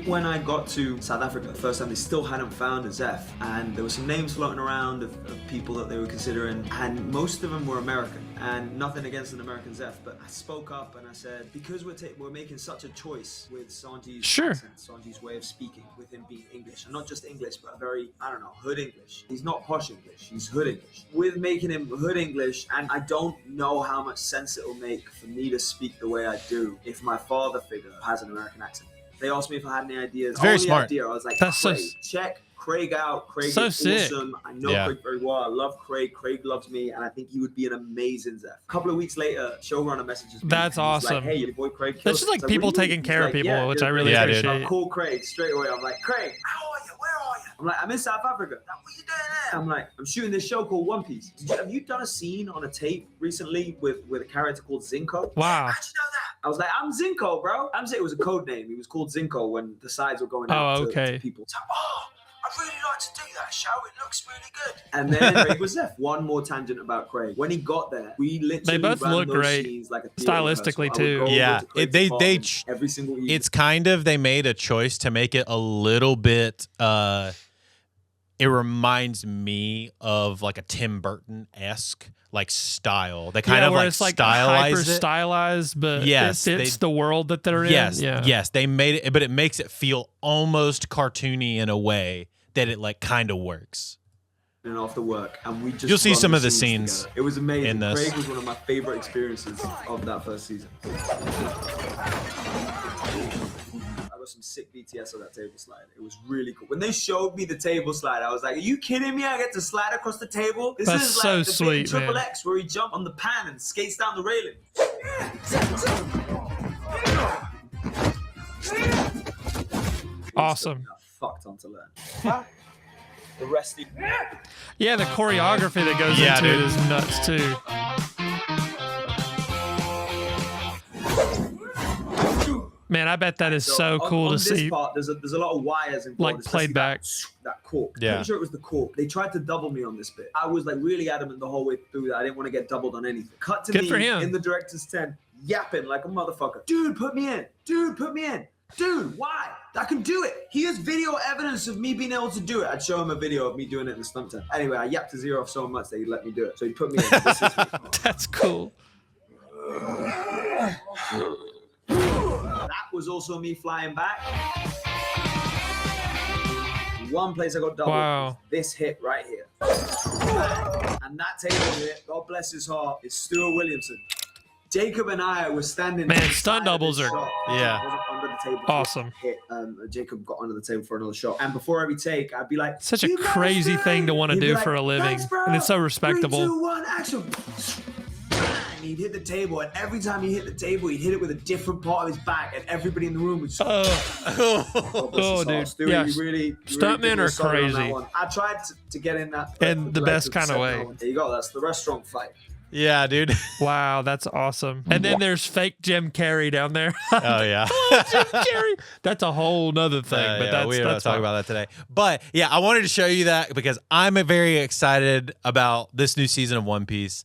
When I got to South Africa the first time, they still hadn't found a Zeph, and there were some names floating around of people that they were considering, and most of them were American, and nothing against an American Zeph, but I spoke up and I said, because we're making such a choice with Sanji's accent, Sanji's way of speaking, with him being English, and not just English, but very, I don't know, hood English. He's not posh English, he's hood English. With making him hood English, and I don't know how much sense it will make for me to speak the way I do if my father figure has an American accent. They asked me if I had any ideas. It's very Only smart. idea, I was like, That's so Craig, check Craig out. Craig So is sick. awesome. I know Yeah. Craig very well. I love Craig. Craig loves me, and I think he would be an amazing Zeph. A couple of weeks later, showrunner messages me. That's and he's awesome. Like, hey, your boy Craig. That's just like people taking care of people, which I really Yeah, dude. appreciate. I call Craig straight away. I'm like, Craig, how are you? Where are you? I'm like, I'm in South Africa. Like, what are you doing there? I'm like, I'm shooting this show called One Piece. Have you done a scene on a tape recently with a character called Zinko? Wow. How'd you know that? I was like, I'm Zinko, bro. It was a code name. He was called Zinko when the sides were going out to people. So, I'd really like to do that show. It looks really good. And then Craig was Zeph. One more tangent about Craig. When he got there, we literally They both ran look those great, scenes like a theater stylistically, rehearsal. I would too. go over Yeah, to Craig's they apartment every single evening. It's kind of, they made a choice to make it a little bit, it reminds me of like a Tim Burton-esque like style. They kind of where like it's like stylized hyper it. stylized, but Yes, it fits the world that they're Yes, in. Yeah. yes, they made it, but it makes it feel almost cartoony in a way that it like kind of works. And after work, and we just You'll see run some the of the scenes scenes together. It was amazing. in this. Craig was one of my favorite experiences of that first season. I got some sick BTS on that table slide. It was really cool. When they showed me the table slide, I was like, "Are you kidding me? I get to slide across the table? This That's is like so the sweet, bit in Triple man. X where he jumped on the pan and skates down the railing." Awesome. Fuck ton to learn. The rest. Yeah, the choreography that goes Yeah, into it dude. is nuts too. Man, I bet that is so cool on to this see. Part, there's a lot of wires involved, Like, especially played back. That cork. Yeah. Pretty sure it was the cork. They tried to double me on this bit. I was like really adamant the whole way through that I didn't want to get doubled on anything. Cut to Good me for him. in the director's tent, yapping like a motherfucker. Dude, put me in. Dude, put me in. Dude, why? I can do it. He has video evidence of me being able to do it. I'd show him a video of me doing it in the stunt tent. Anyway, I yapped to Zero off so much that he let me do it. So he put me in. This is me. That's cool. That was also me flying back. One place I got doubled. Wow. Was this hit right here. And that table hit, God bless his heart, is Stuart Williamson. Jacob and I were standing. Man, to the stunt side of doubles this are- shot. Yeah. I was under the table. Awesome. Hit. Jacob got under the table for another shot. And before every take, I'd be like, Such a "You guys crazy great." thing to want to He'd be do like, for a living. "Thanks, bro. And it's so respectable. 3, 2, 1, action. And he'd hit the table, and every time he hit the table, he'd hit it with a different part of his back, and everybody in the room would just. Oh, dude. Stuart, Yeah. you really Stuntmen did me are a solid on that crazy. one. I tried to get in that. In the best kinda way. There you go. That's the restaurant fight. Yeah, dude. Wow, that's awesome. And then there's fake Jim Carrey down there. Oh yeah. Jim Carrey. That's a whole nother thing. But yeah, that's we're not that's talking fine. about that today. But yeah, I wanted to show you that because I'm very excited about this new season of One Piece.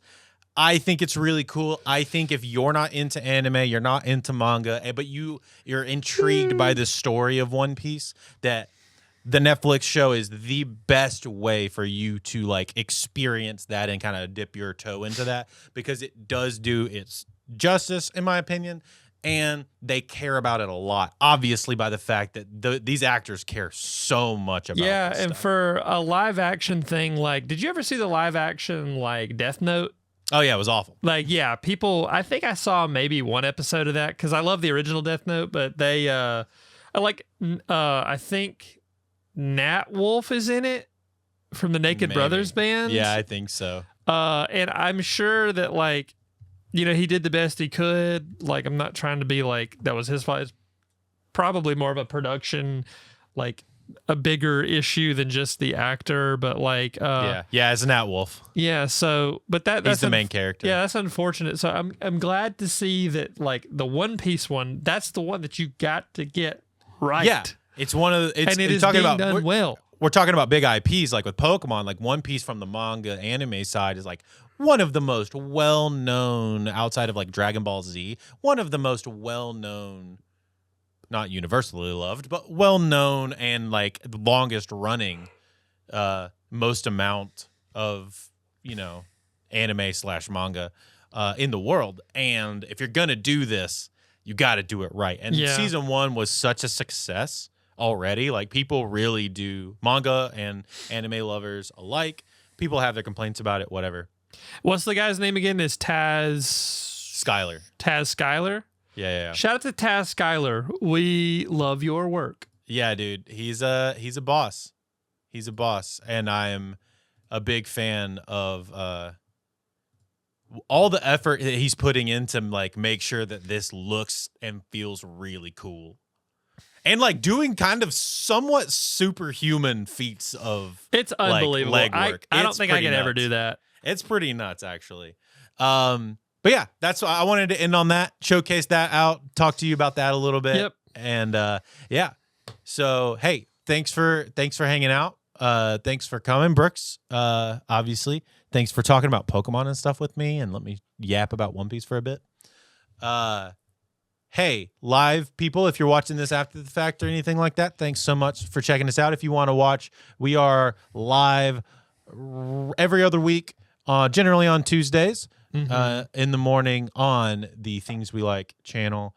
I think it's really cool. I think if you're not into anime, you're not into manga, but you're intrigued by the story of One Piece, that the Netflix show is the best way for you to like experience that and kind of dip your toe into that, because it does do its justice, in my opinion. and they care about it a lot. Obviously, by the fact that these actors care so much about. Yeah, this and stuff. for a live action thing, like, did you ever see the live action like Death Note? Oh yeah, it was awful. Like, yeah, people. I think I saw maybe one episode of that because I love the original Death Note, but they, I think Nat Wolf is in it from the Naked Maybe. Brothers band. Yeah, I think so. And I'm sure that like, you know, he did the best he could. Like, I'm not trying to be like that was his fault. It's probably more of a production, like a bigger issue than just the actor. But like, yeah, it's Nat Wolf. yeah. So, but that's He's the main character. Yeah, that's unfortunate. So I'm glad to see that like the One Piece one. That's the one that you got to get right. Yeah, it's one of the. It's, and it you're is talking being about done well. We're talking about big IPs like with Pokemon, like One Piece from the manga anime side is like one of the most well-known outside of like Dragon Ball Z, one of the most well-known, not universally loved, but well-known and like the longest running, most amount of, you know, anime / manga in the world. And if you're going to do this, you got to do it right. And season 1 was such a success already. Like people really do, manga and anime lovers alike. People have their complaints about it, whatever. What's the guy's name again? Is Skylar. Taz Skylar? Yeah. Shout out to Taz Skylar. We love your work. Yeah, dude. He's a boss. He's a boss. And I am a big fan of all the effort that he's putting into like make sure that this looks and feels really cool. And like doing kind of somewhat superhuman feats of it's unbelievable. Like, leg work. I don't think I could ever do that. It's pretty nuts, actually. But yeah, that's why I wanted to end on that, showcase that out, talk to you about that a little bit. Yep. And yeah. So hey, thanks for hanging out. Thanks for coming, Brooks. Obviously, thanks for talking about Pokemon and stuff with me, and let me yap about One Piece for a bit. Hey, live people, if you're watching this after the fact or anything like that, thanks so much for checking us out. If you want to watch, we are live every other week, generally on Tuesdays, in the morning on the Things We Like channel.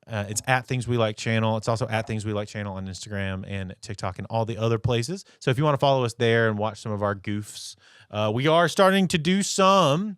It's at Things We Like channel. It's also at Things We Like channel on Instagram and TikTok and all the other places. So if you want to follow us there and watch some of our goofs, we are starting to do some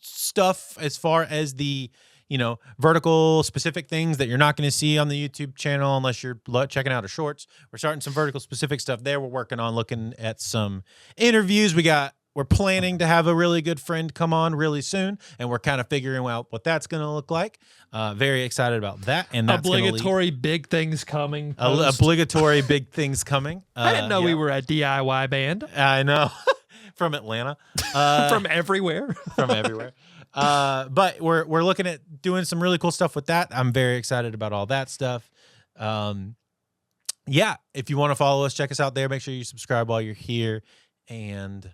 stuff as far as the, you know, vertical specific things that you're not going to see on the YouTube channel unless you're checking out our shorts. We're starting some vertical specific stuff there. We're working on looking at some interviews. We're planning to have a really good friend come on really soon, and we're kind of figuring out what that's going to look like. Very excited about that. And that's obligatory big things coming. Obligatory big things coming. I didn't know we were a DIY band. I know. From Atlanta. From everywhere. From everywhere. But we're looking at doing some really cool stuff with that. I'm very excited about all that stuff. Yeah, if you want to follow us, check us out there. Make sure you subscribe while you're here. And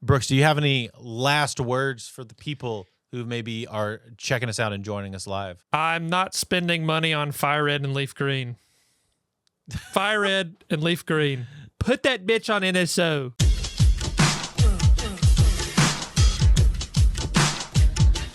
Brooks, do you have any last words for the people who maybe are checking us out and joining us live? I'm not spending money on Fire Red and Leaf Green. Fire Red and Leaf Green. Put that bitch on NSO.